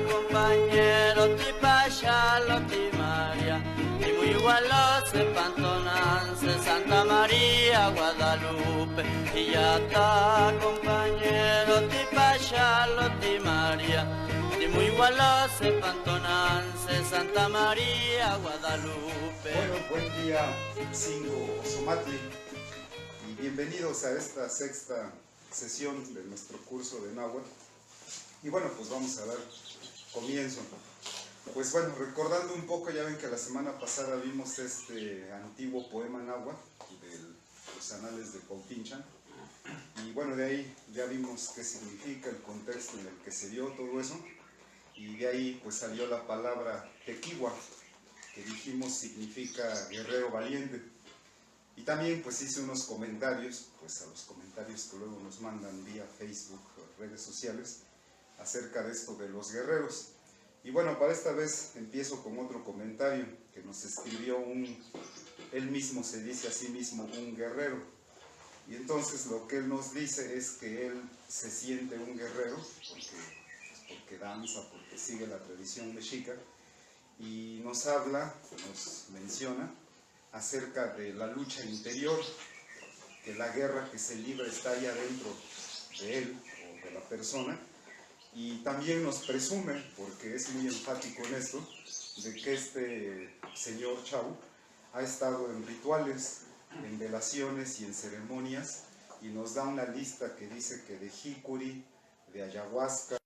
compañero, ti Payalo, ti María, y muy igual se Pantonance, Santa María, Guadalupe, y ya está, compañero, ti Payalo, ti María, y muy igual se Pantonance, Santa María, Guadalupe. Bueno, buen día, Singo Osomatli, y bienvenidos a esta sexta sesión de nuestro curso de náhuatl. Y bueno, pues vamos a dar comienzo. Pues bueno, recordando un poco, ya ven que la semana pasada vimos este antiguo poema náhuatl de los anales de Paupinchan. Y bueno, de ahí ya vimos qué significa, el contexto en el que se dio todo eso. Y de ahí pues salió la palabra tequiwa, que dijimos significa guerrero valiente. Y también pues hice unos comentarios, pues a los comentarios que luego nos mandan vía Facebook o redes sociales, acerca de esto de los guerreros. Y bueno, para esta vez empiezo con otro comentario que nos escribió él mismo se dice a sí mismo un guerrero. Y entonces lo que él nos dice es que él se siente un guerrero, porque danza, porque sigue la tradición mexica, y nos habla, nos menciona acerca de la lucha interior, que la guerra que se libra está ahí adentro de él o de la persona. Y también nos presume, porque es muy enfático en esto, de que este señor Chau ha estado en rituales, en velaciones y en ceremonias, y nos da una lista que dice que de jicuri, de ayahuasca,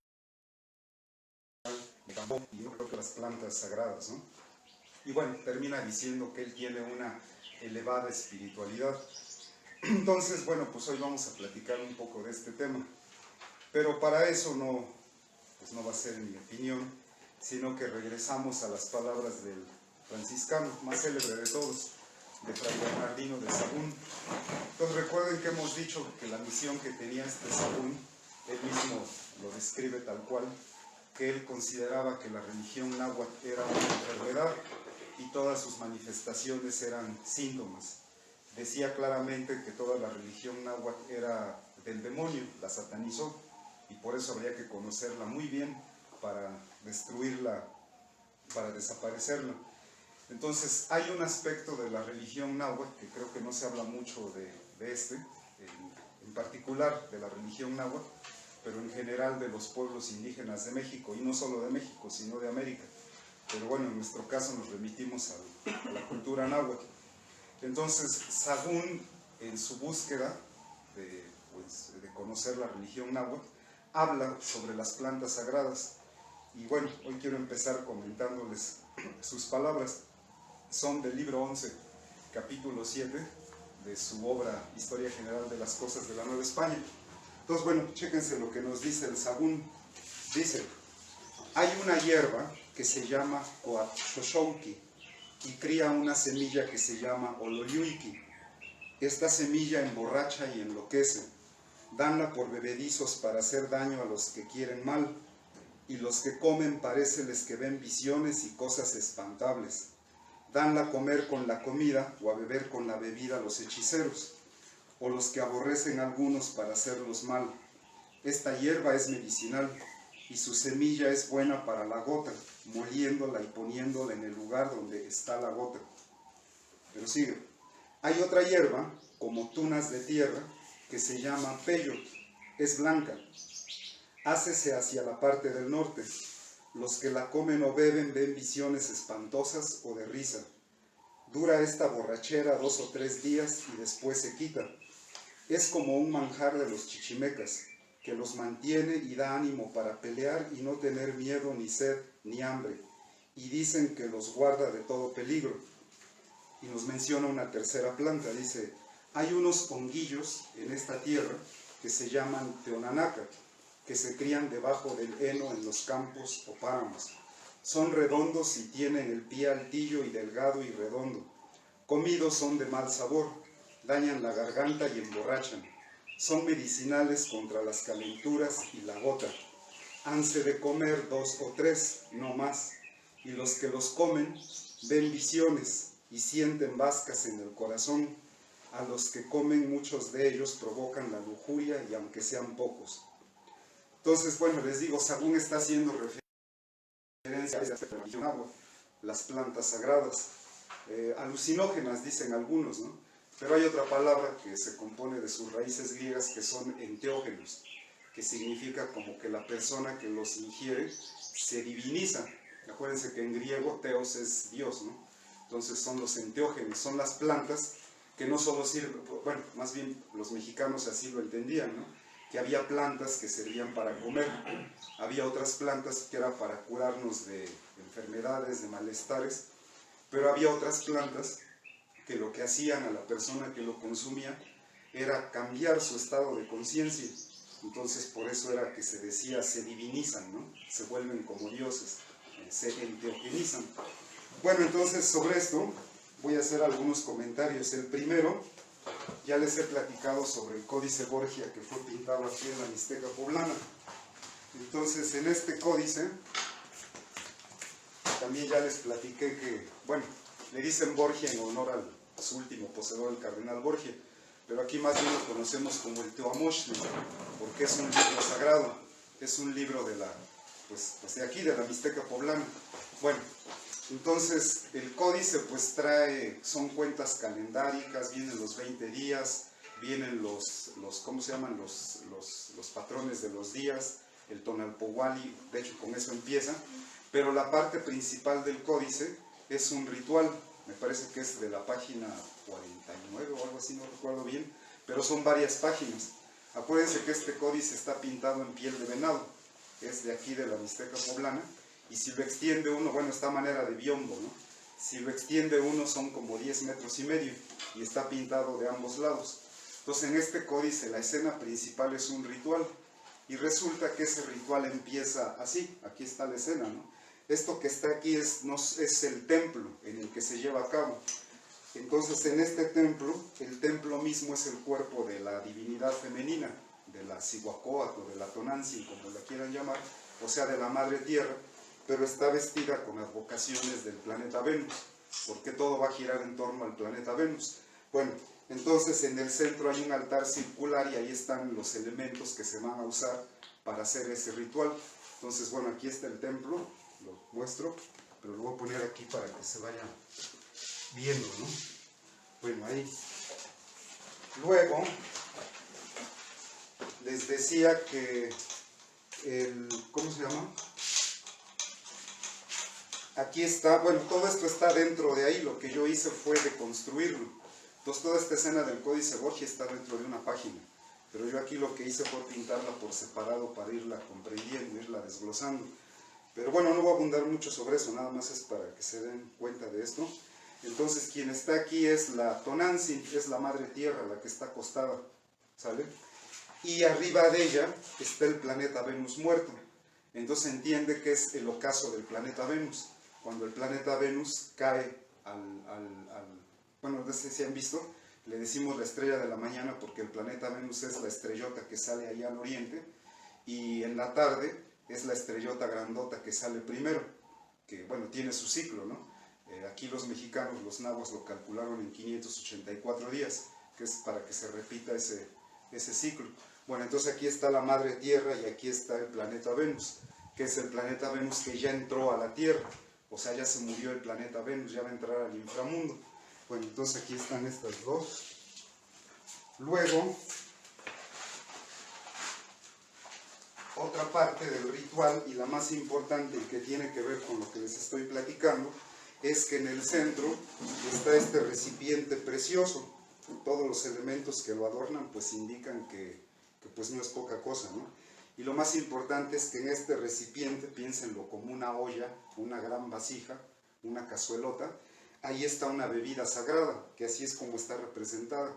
de tambor, y yo creo que las plantas sagradas, ¿no? Y bueno, termina diciendo que él tiene una elevada espiritualidad. Entonces, bueno, pues hoy vamos a platicar un poco de este tema. Pero para eso no va a ser mi opinión, sino que regresamos a las palabras del franciscano, más célebre de todos, de Fray Bernardino de Sahagún. Entonces recuerden que hemos dicho que la misión que tenía este Sahagún, él mismo lo describe tal cual, que él consideraba que la religión náhuatl era una enfermedad y todas sus manifestaciones eran síntomas. Decía claramente que toda la religión náhuatl era del demonio, la satanizó, y por eso habría que conocerla muy bien para destruirla, para desaparecerla. Entonces hay un aspecto de la religión náhuatl que creo que no se habla mucho de este, en particular de la religión náhuatl, pero en general de los pueblos indígenas de México, y no solo de México, sino de América. Pero bueno, en nuestro caso nos remitimos a la cultura náhuatl. Entonces, Sahagún, en su búsqueda de conocer la religión náhuatl, habla sobre las plantas sagradas. Y bueno, hoy quiero empezar comentándoles sus palabras. Son del libro 11, capítulo 7, de su obra Historia General de las Cosas de la Nueva España. Entonces, bueno, chéquense lo que nos dice el Sahagún. Dice: hay una hierba que se llama Coatxoxouqui y cría una semilla que se llama Oloyuiqui. Esta semilla emborracha y enloquece. Danla por bebedizos para hacer daño a los que quieren mal, y los que comen paréceles que ven visiones y cosas espantables. Danla a comer con la comida o a beber con la bebida a los hechiceros, o los que aborrecen a algunos para hacerlos mal. Esta hierba es medicinal, y su semilla es buena para la gota, moliéndola y poniéndola en el lugar donde está la gota. Pero sigue. Hay otra hierba, como tunas de tierra, que se llama peyot, es blanca. Hácese hacia la parte del norte. Los que la comen o beben ven visiones espantosas o de risa. Dura esta borrachera 2 o 3 días y después se quita. Es como un manjar de los chichimecas, que los mantiene y da ánimo para pelear y no tener miedo, ni sed, ni hambre. Y dicen que los guarda de todo peligro. Y nos menciona una tercera planta, dice: hay unos honguillos en esta tierra que se llaman teonanaca, que se crían debajo del heno en los campos o páramos. Son redondos y tienen el pie altillo y delgado y redondo. Comidos son de mal sabor, dañan la garganta y emborrachan. Son medicinales contra las calenturas y la gota. Hanse de comer 2 o 3, no más, y los que los comen ven visiones y sienten bascas en el corazón. A los que comen, muchos de ellos provocan la lujuria, y aunque sean pocos. Entonces, bueno, les digo, Sahagún está haciendo referencia referencia a esta religión agua, las plantas sagradas, alucinógenas dicen algunos, ¿no? Pero hay otra palabra que se compone de sus raíces griegas que son enteógenos, que significa como que la persona que los ingiere se diviniza. Acuérdense que en griego teos es Dios, ¿no? Entonces son los enteógenos, son las plantas que no solo sirven, bueno, más bien los mexicanos así lo entendían, ¿no? Que había plantas que servían para comer, había otras plantas que eran para curarnos de enfermedades, de malestares, pero había otras plantas que lo que hacían a la persona que lo consumía era cambiar su estado de conciencia. Entonces por eso era que se decía se divinizan, ¿no? Se vuelven como dioses, se enteogenizan. Bueno, entonces sobre esto voy a hacer algunos comentarios. El primero, ya les he platicado sobre el Códice Borgia que fue pintado aquí en la Mixteca Poblana. Entonces en este códice, también ya les platiqué que, bueno, le dicen Borgia en honor a su último poseedor, el cardenal Borgia, pero aquí más bien lo conocemos como el Teomoshne, porque es un libro sagrado, es un libro de la, pues de aquí, de la Mixteca Poblana. Bueno, entonces el códice pues trae, son cuentas calendáricas, vienen los 20 días, vienen los ¿cómo se llaman? Los patrones de los días, el Tonalpohualli, de hecho con eso empieza, pero la parte principal del códice es un ritual, me parece que es de la página 49 o algo así, no recuerdo bien, pero son varias páginas. Acuérdense que este códice está pintado en piel de venado, es de aquí de la Mixteca Poblana, y si lo extiende uno, bueno, está a manera de biombo, ¿no? Si lo extiende uno son como 10 metros y medio, y está pintado de ambos lados. Entonces en este códice la escena principal es un ritual, y resulta que ese ritual empieza así, aquí está la escena, ¿no? Esto que está aquí es el templo en el que se lleva a cabo. Entonces en este templo, el templo mismo es el cuerpo de la divinidad femenina, de la Cihuacóatl o de la Tonantzin, como la quieran llamar, o sea, de la Madre Tierra, pero está vestida con advocaciones del planeta Venus, porque todo va a girar en torno al planeta Venus. Bueno, entonces en el centro hay un altar circular y ahí están los elementos que se van a usar para hacer ese ritual. Entonces, bueno, aquí está el templo, lo muestro, pero lo voy a poner aquí para que se vaya viendo, ¿no? Bueno, ahí. Luego, les decía que ¿cómo se llama? Aquí está, bueno, todo esto está dentro de ahí, lo que yo hice fue deconstruirlo. Entonces toda esta escena del Códice Borgia está dentro de una página, pero yo aquí lo que hice fue pintarla por separado para irla comprendiendo, irla desglosando. Pero bueno, no voy a abundar mucho sobre eso, nada más es para que se den cuenta de esto. Entonces quien está aquí es la Tonantzin, es la Madre Tierra, la que está acostada, ¿sale? Y arriba de ella está el planeta Venus muerto. Entonces entiende que es el ocaso del planeta Venus. Cuando el planeta Venus cae bueno, no sé si han visto, le decimos la estrella de la mañana porque el planeta Venus es la estrellota que sale allá al oriente, y en la tarde es la estrellota grandota que sale primero, que bueno, tiene su ciclo, ¿no? Aquí los mexicanos, los nahuas lo calcularon en 584 días, que es para que se repita ese ciclo. Bueno, entonces aquí está la Madre Tierra y aquí está el planeta Venus, que es el planeta Venus que ya entró a la Tierra, o sea, ya se murió el planeta Venus, ya va a entrar al inframundo. Bueno, entonces aquí están estas dos. Luego, otra parte del ritual, y la más importante y que tiene que ver con lo que les estoy platicando, es que en el centro está este recipiente precioso. Todos los elementos que lo adornan pues indican que pues no es poca cosa, ¿no? Y lo más importante es que en este recipiente, piénsenlo como una olla, una gran vasija, una cazuelota, ahí está una bebida sagrada, que así es como está representada.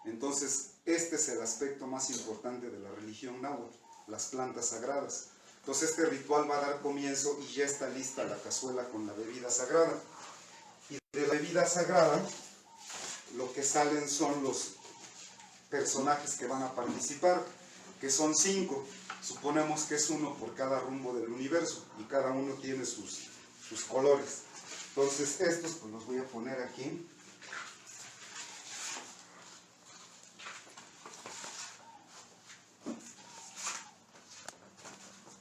Entonces, este es el aspecto más importante de la religión náhuatl, las plantas sagradas. Entonces, este ritual va a dar comienzo y ya está lista la cazuela con la bebida sagrada. Y de la bebida sagrada, lo que salen son los personajes que van a participar, que son 5. Suponemos que es uno por cada rumbo del universo y cada uno tiene sus colores. Entonces estos pues los voy a poner aquí.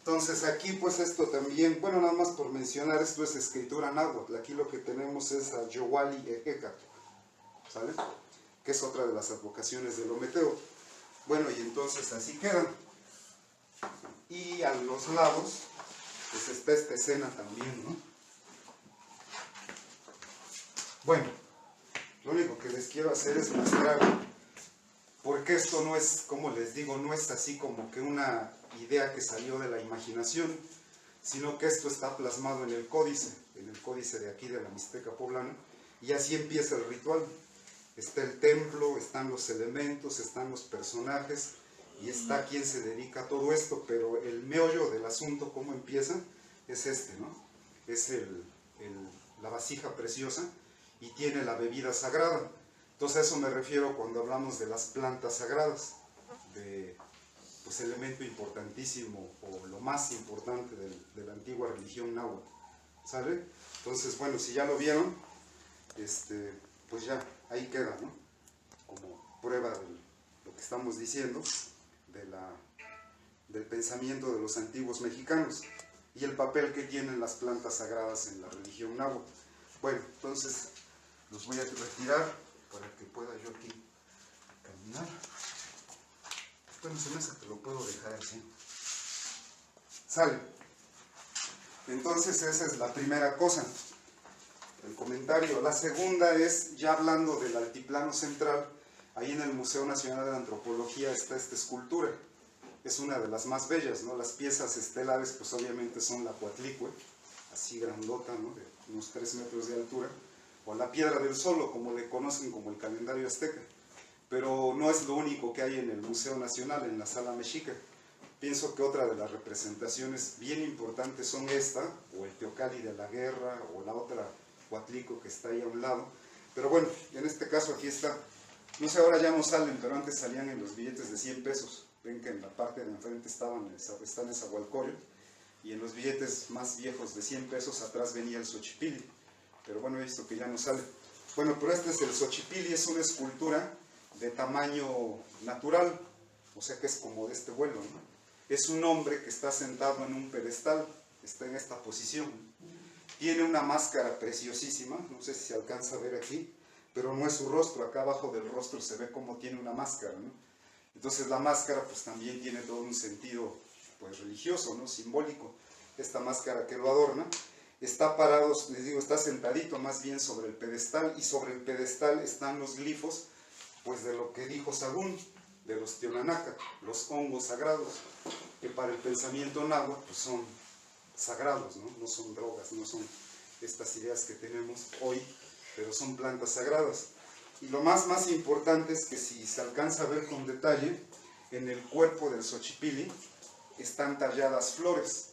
Entonces aquí pues esto también, bueno, nada más por mencionar, esto es escritura náhuatl. Aquí lo que tenemos es a Yowali Ejeca, ¿sale? Que es otra de las advocaciones del Ometeo. Bueno, y entonces así quedan. Y a los lados, pues está esta escena también, ¿no? Bueno, lo único que les quiero hacer es mostrar, porque esto no es, como les digo, no es así como que una idea que salió de la imaginación, sino que esto está plasmado en el códice de aquí de la Mixteca poblana, y así empieza el ritual. Está el templo, están los elementos, están los personajes, y está quien se dedica a todo esto, pero el meollo del asunto, cómo empieza, es este, ¿no? Es la vasija preciosa, y tiene la bebida sagrada. Entonces a eso me refiero cuando hablamos de las plantas sagradas, de pues elemento importantísimo o lo más importante de la antigua religión náhuatl, ¿sale? Entonces, bueno, si ya lo vieron, pues ya ahí queda, ¿no? Como prueba de lo que estamos diciendo, del pensamiento de los antiguos mexicanos y el papel que tienen las plantas sagradas en la religión náhuatl. Bueno, entonces los voy a retirar para que pueda yo aquí caminar. Bueno, se me hace que lo puedo dejar así. Sale. Entonces esa es la primera cosa, el comentario. La segunda es, ya hablando del altiplano central, ahí en el Museo Nacional de Antropología está esta escultura. Es una de las más bellas, ¿no? Las piezas estelares pues obviamente son la Coatlicue, así grandota, ¿no? De unos 3 metros de altura, o la Piedra del Sol, o como le conocen como el calendario azteca. Pero no es lo único que hay en el Museo Nacional, en la Sala Mexica. Pienso que otra de las representaciones bien importantes son esta, o el Teocalli de la Guerra, o la otra Coatlicue que está ahí a un lado. Pero bueno, en este caso aquí está. No sé, ahora ya no salen, pero antes salían en los billetes de 100 pesos. Ven que en la parte de enfrente están en Zahualcoyo, y en los billetes más viejos de 100 pesos atrás venía el Xochipilli. Pero bueno, he visto que ya no sale. Bueno, pero este es el Xochipilli, es una escultura de tamaño natural, o sea que es como de este vuelo, ¿no? Es un hombre que está sentado en un pedestal, está en esta posición. Tiene una máscara preciosísima, no sé si se alcanza a ver aquí, pero no es su rostro, acá abajo del rostro se ve como tiene una máscara, ¿no? Entonces la máscara pues también tiene todo un sentido pues religioso, ¿no? Simbólico. Esta máscara que lo adorna, está parado, les digo, está sentadito más bien sobre el pedestal, y sobre el pedestal están los glifos pues de lo que dijo Sagún, de los Teonanaca, los hongos sagrados, que para el pensamiento náhuatl pues son sagrados, ¿no? No son drogas, no son estas ideas que tenemos hoy, pero son plantas sagradas. Y lo más importante es que si se alcanza a ver con detalle, en el cuerpo del Xochipilli están talladas flores,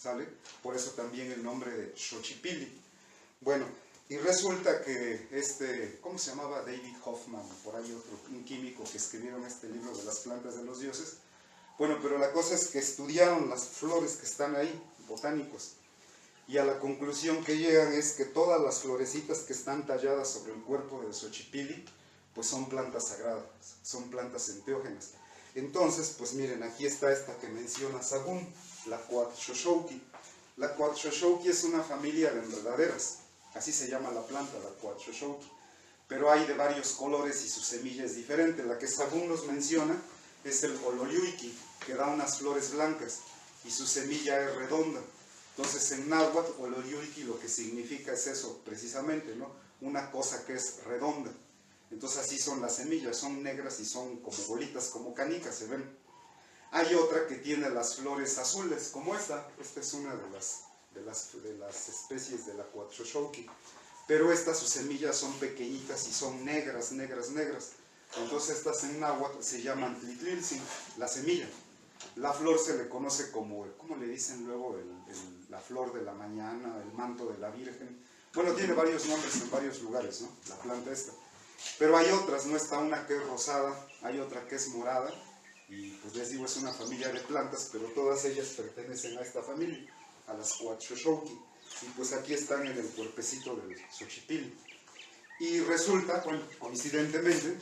¿sale? Por eso también el nombre de Xochipilli. Bueno, y resulta que ¿cómo se llamaba? David Hoffman, por ahí otro, un químico que escribieron este libro de las plantas de los dioses. Bueno, pero la cosa es que estudiaron las flores que están ahí, botánicos, y a la conclusión que llegan es que todas las florecitas que están talladas sobre el cuerpo del Xochipilli, pues son plantas sagradas, son plantas enteógenas. Entonces, pues miren, aquí está esta que menciona Sagún, la Coatxoxouqui. La Coatxoxouqui es una familia de enredaderas, así se llama la planta, la Coatxoxouqui. Pero hay de varios colores y su semilla es diferente. La que Sagún nos menciona es el Oloriuiqui, que da unas flores blancas, y su semilla es redonda. Entonces en náhuatl, Oloriuiqui lo que significa es eso, precisamente, ¿no? Una cosa que es redonda. Entonces así son las semillas, son negras y son como bolitas, como canicas, se ven. Hay otra que tiene las flores azules, como esta. Esta es una de las especies de la Coatxoxouqui. Pero estas, sus semillas son pequeñitas y son negras, negras, negras. Entonces estas en náhuatl se llaman tlitliltzin, la semilla. La flor se le conoce como, ¿cómo le dicen luego? La flor de la mañana, el manto de la Virgen. Bueno, tiene varios nombres en varios lugares, ¿no? La planta esta. Pero hay otras, ¿no? Está una que es rosada, hay otra que es morada, y pues les digo, es una familia de plantas, pero todas ellas pertenecen a esta familia, a las Coatxoxouqui. Y pues aquí están en el cuerpecito del Xochipilli. Y resulta, bueno, coincidentemente,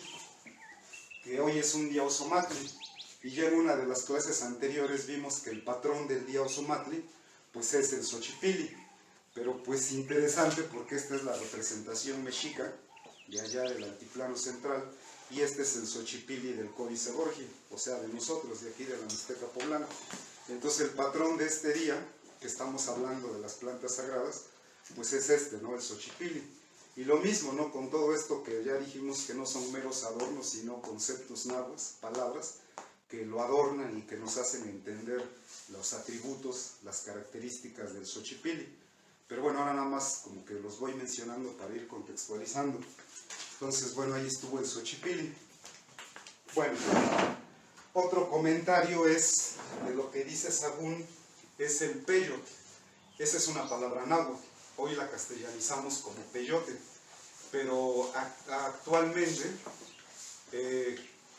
que hoy es un día Ozomatli, Y ya en una de las clases anteriores vimos que el patrón del día Ozomatli pues es el Xochipilli, pero pues interesante porque esta es la representación mexica de allá del altiplano central, y este es el Xochipilli del Códice Borgia, o sea, de nosotros, de aquí de la Mixteca poblana. Entonces el patrón de este día, que estamos hablando de las plantas sagradas, pues es este, ¿no? El Xochipilli. Y lo mismo, ¿no? Con todo esto que ya dijimos que no son meros adornos, sino conceptos náhuatl, palabras, que lo adornan y que nos hacen entender los atributos, las características del Xochipilli. Pero bueno, ahora nada más como que los voy mencionando para ir contextualizando. Entonces, bueno, ahí estuvo el Xochipilli. Bueno, otro comentario es de lo que dice Sagún, es el peyote. Esa es una palabra náhuatl. Hoy la castellanizamos como peyote, pero actualmente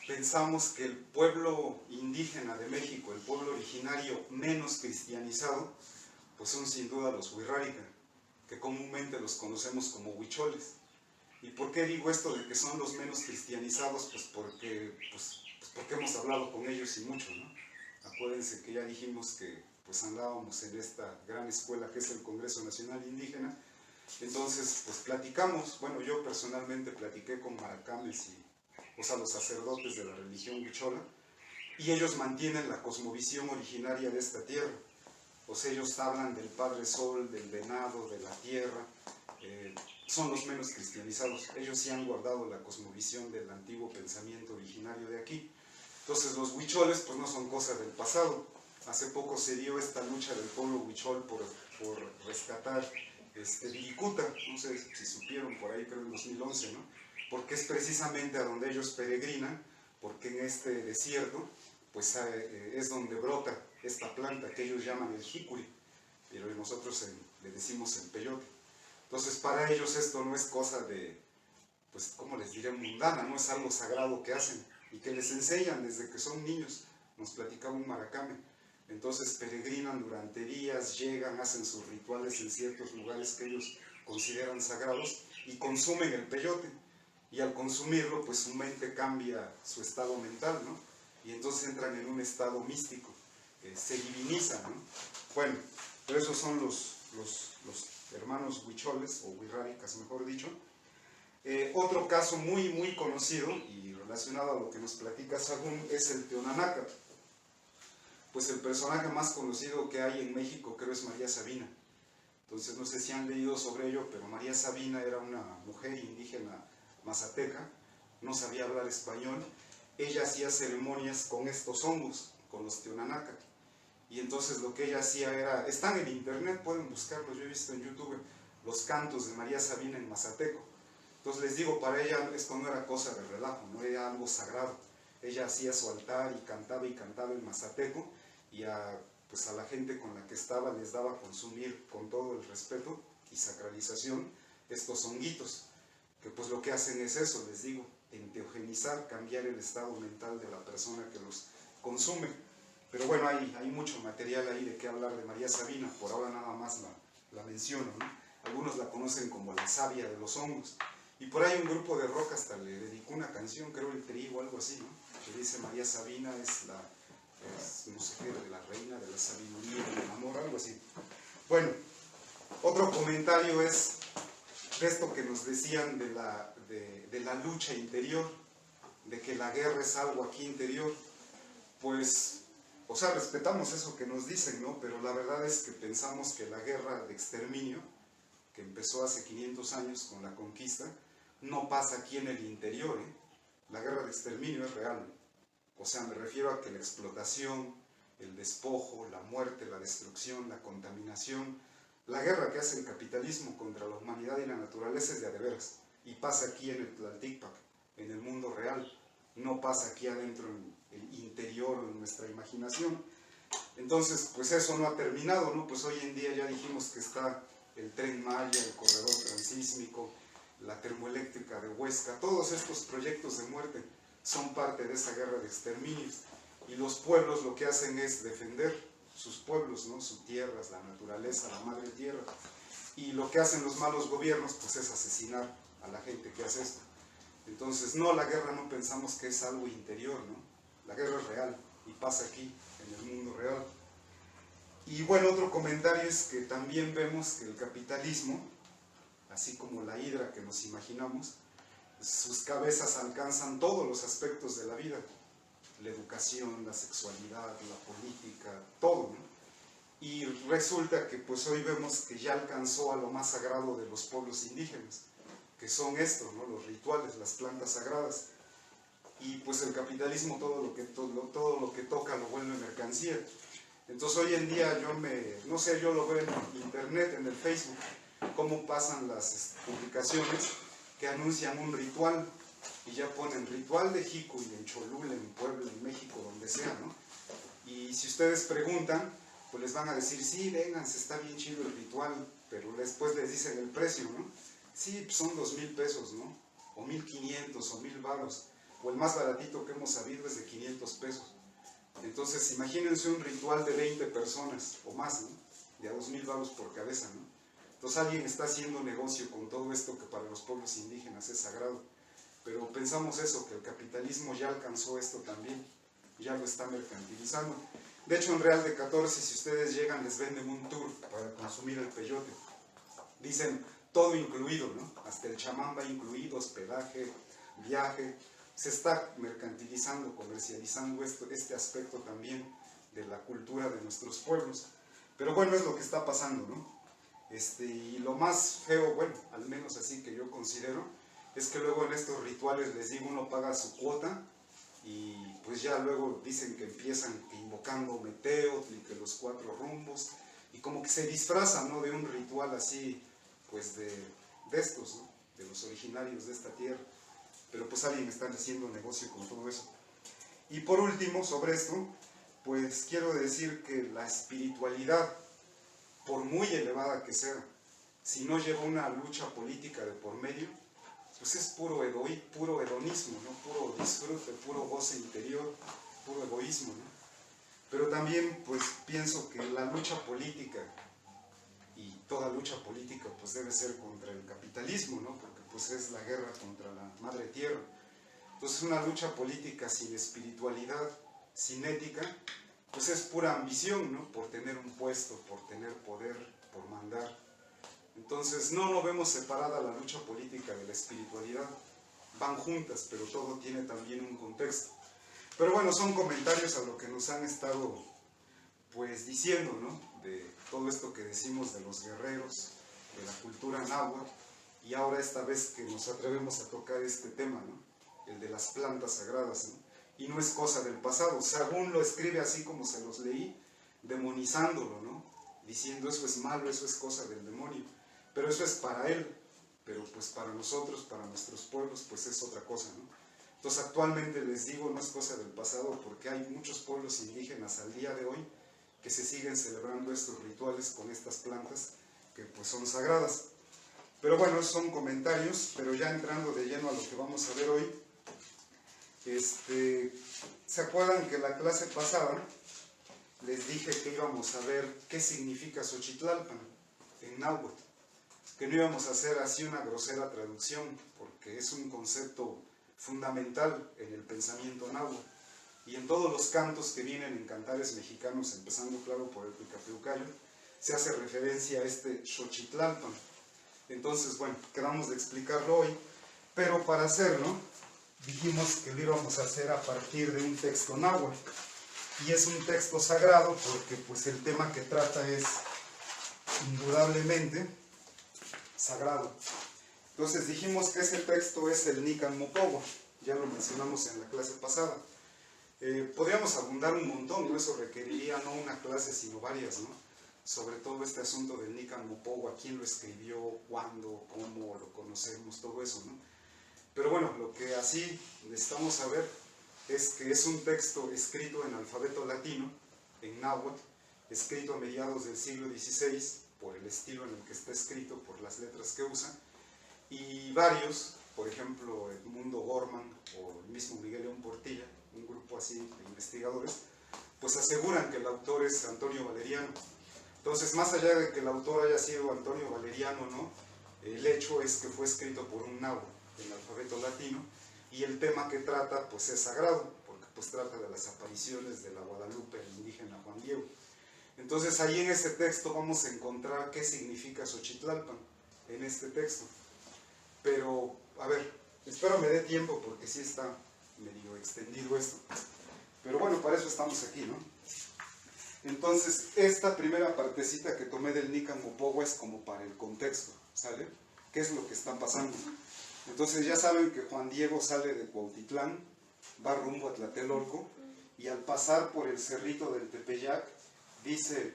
pensamos que el pueblo indígena de México, el pueblo originario menos cristianizado, pues son sin duda los Wixárika, que comúnmente los conocemos como huicholes. ¿Y por qué digo esto de que son los menos cristianizados? Pues porque hemos hablado con ellos y mucho, ¿no? Acuérdense que ya dijimos que pues andábamos en esta gran escuela que es el Congreso Nacional Indígena. Entonces pues platicamos, bueno, yo personalmente platiqué con maracames o sea, los sacerdotes de la religión huichola, y ellos mantienen la cosmovisión originaria de esta tierra. O sea, ellos hablan del Padre Sol, del venado, de la tierra, son los menos cristianizados. Ellos sí han guardado la cosmovisión del antiguo pensamiento originario de aquí. Entonces los huicholes pues no son cosas del pasado. Hace poco se dio esta lucha del pueblo huichol por rescatar Viricuta, no sé si supieron por ahí, creo en 2011, ¿no? Porque es precisamente a donde ellos peregrinan, porque en este desierto pues es donde brota esta planta que ellos llaman el jicuri, pero nosotros le decimos el peyote. Entonces para ellos esto no es cosa de, pues ¿cómo les diré? Mundana, no es algo sagrado que hacen y que les enseñan desde que son niños. Nos platicaba un maracame. Entonces peregrinan durante días, llegan, hacen sus rituales en ciertos lugares que ellos consideran sagrados y consumen el peyote. Y al consumirlo, pues su mente cambia su estado mental, ¿no? Y entonces entran en un estado místico, se divinizan, ¿no? Bueno, pero esos son los hermanos huicholes, o huixáricas mejor dicho. Otro caso muy, muy conocido y relacionado a lo que nos platica Sagún es el Teonanácat. Pues el personaje más conocido que hay en México creo es María Sabina. Entonces no sé si han leído sobre ello, pero María Sabina era una mujer indígena mazateca, no sabía hablar español. Ella hacía ceremonias con estos hongos, con los Teonanácat. Y entonces lo que ella hacía era, están en internet, pueden buscarlos, yo he visto en YouTube los cantos de María Sabina en mazateco. Entonces les digo, para ella esto no era cosa de relajo, no era algo sagrado. Ella hacía su altar y cantaba en mazateco, y pues a la gente con la que estaba les daba a consumir con todo el respeto y sacralización estos honguitos, que pues lo que hacen es eso, les digo, enteogenizar, cambiar el estado mental de la persona que los consume. Pero bueno, hay mucho material ahí de qué hablar de María Sabina, por ahora nada más la menciono, ¿no? Algunos la conocen como la sabia de los hongos, y por ahí un grupo de rock hasta le dedicó una canción, creo el Tri o algo así, ¿no? Que dice María Sabina es no sé qué, de la reina de la sabiduría, del amor, algo así. Bueno, otro comentario es de esto que nos decían de la lucha interior, de que la guerra es algo aquí interior. Pues, o sea, respetamos eso que nos dicen, ¿no? Pero la verdad es que pensamos que la guerra de exterminio, que empezó hace 500 años con la conquista, no pasa aquí en el interior, ¿eh? La guerra de exterminio es real. O sea, me refiero a que la explotación, el despojo, la muerte, la destrucción, la contaminación, la guerra que hace el capitalismo contra la humanidad y la naturaleza es de a de veras. Y pasa aquí en el Tlalticpac, en el mundo real. No pasa aquí adentro en el interior o en nuestra imaginación. Entonces, pues eso no ha terminado, ¿no? Pues hoy en día ya dijimos que está el Tren Maya, el corredor transísmico, la termoeléctrica de Huesca. Todos estos proyectos de muerte son parte de esa guerra de exterminios, y los pueblos lo que hacen es defender sus pueblos, ¿no? Sus tierras, la naturaleza, la madre tierra, y lo que hacen los malos gobiernos pues es asesinar a la gente que hace esto. Entonces no, la guerra no pensamos que es algo interior, ¿no? La guerra es real, y pasa aquí, en el mundo real. Y bueno, otro comentario es que también vemos que el capitalismo, así como la hidra que nos imaginamos, sus cabezas alcanzan todos los aspectos de la vida, la educación, la sexualidad, la política, todo, ¿no? Y resulta que pues hoy vemos que ya alcanzó a lo más sagrado de los pueblos indígenas, que son estos, ¿no? Los rituales, las plantas sagradas. Y pues el capitalismo todo lo que toca lo vuelve mercancía. Entonces hoy en día yo lo veo en internet, en el Facebook, cómo pasan las publicaciones que anuncian un ritual y ya ponen ritual de Jico y en Cholula, en Puebla, en México, donde sea, ¿no? Y si ustedes preguntan, pues les van a decir, sí, vénganse, está bien chido el ritual, pero después les dicen el precio, ¿no? Sí, pues son 2,000 pesos, ¿no? O 1,500 o 1,000 varos, o el más baratito que hemos sabido es de 500 pesos. Entonces imagínense un ritual de 20 personas o más, ¿no? De a 2,000 varos por cabeza, ¿no? Entonces alguien está haciendo negocio con todo esto que para los pueblos indígenas es sagrado. Pero pensamos eso, que el capitalismo ya alcanzó esto también, ya lo está mercantilizando. De hecho, en Real de 14, si ustedes llegan, les venden un tour para consumir el peyote. Dicen todo incluido, ¿no? Hasta el chamán va incluido, hospedaje, viaje. Se está mercantilizando, comercializando este aspecto también de la cultura de nuestros pueblos. Pero bueno, es lo que está pasando, ¿no? Y lo más feo, bueno, al menos así que yo considero, es que luego en estos rituales, les digo, uno paga su cuota y pues ya luego dicen que empiezan invocando Meteotl y que los 4 rumbos, y como que se disfrazan, ¿no? De un ritual así, pues de estos, ¿no? De los originarios de esta tierra. Pero pues alguien está haciendo negocio con todo eso. Y por último, sobre esto, pues quiero decir que la espiritualidad, por muy elevada que sea, si no lleva una lucha política de por medio, pues es puro hedonismo, ¿no? Puro disfrute, puro goce interior, puro egoísmo, ¿no? Pero también pues pienso que la lucha política, y toda lucha política pues debe ser contra el capitalismo, ¿no? Porque pues es la guerra contra la madre tierra. Entonces una lucha política sin espiritualidad, sin ética, pues es pura ambición, ¿no? Por tener un puesto, por tener poder, por mandar. Entonces no vemos separada la lucha política de la espiritualidad, van juntas, pero todo tiene también un contexto. Pero bueno, son comentarios a lo que nos han estado pues diciendo, ¿no? De todo esto que decimos de los guerreros, de la cultura náhuatl, y ahora esta vez que nos atrevemos a tocar este tema, ¿no? El de las plantas sagradas, ¿no? Y no es cosa del pasado. Sagún lo escribe así como se los leí, demonizándolo, ¿no? Diciendo eso es malo, eso es cosa del demonio. Pero eso es para él, pero pues para nosotros, para nuestros pueblos, pues es otra cosa, ¿no? Entonces actualmente les digo, no es cosa del pasado, porque hay muchos pueblos indígenas al día de hoy que se siguen celebrando estos rituales con estas plantas que pues son sagradas. Pero bueno, esos son comentarios, pero ya entrando de lleno a lo que vamos a ver hoy, ¿se acuerdan que la clase pasada les dije que íbamos a ver qué significa Xochitlalpan en náhuatl? Que no íbamos a hacer así una grosera traducción, porque es un concepto fundamental en el pensamiento náhuatl. Y en todos los cantos que vienen en cantares mexicanos, empezando claro por el Pilcapeucayo, se hace referencia a este Xochitlalpan. Entonces, bueno, quedamos de explicarlo hoy, pero para hacerlo, dijimos que lo íbamos a hacer a partir de un texto náhuatl. Y es un texto sagrado porque pues el tema que trata es indudablemente sagrado. Entonces dijimos que ese texto es el Nican Mopohua, ya lo mencionamos en la clase pasada. Podríamos abundar un montón, ¿no? Eso requeriría no una clase sino varias, ¿no? Sobre todo este asunto del Nican Mopohua, quién lo escribió, cuándo, cómo lo conocemos, todo eso, ¿no? Pero bueno, lo que así necesitamos saber es que es un texto escrito en alfabeto latino, en náhuatl, escrito a mediados del siglo XVI, por el estilo en el que está escrito, por las letras que usa, y varios, por ejemplo, Edmundo Gorman o el mismo Miguel León Portilla, un grupo así de investigadores, pues aseguran que el autor es Antonio Valeriano. Entonces, más allá de que el autor haya sido Antonio Valeriano, ¿no? El hecho es que fue escrito por un náhuatl en alfabeto latino, y el tema que trata pues es sagrado, porque pues trata de las apariciones de la Guadalupe, el indígena Juan Diego. Entonces ahí en ese texto vamos a encontrar qué significa Xochitlalpan, en este texto. Pero, a ver, espero me dé tiempo porque sí está medio extendido esto. Pero bueno, para eso estamos aquí, ¿no? Entonces, esta primera partecita que tomé del Nican Mopogua es como para el contexto, ¿sale? ¿Qué es lo que está pasando? Entonces ya saben que Juan Diego sale de Cuautitlán, va rumbo a Tlatelolco, y al pasar por el cerrito del Tepeyac, dice: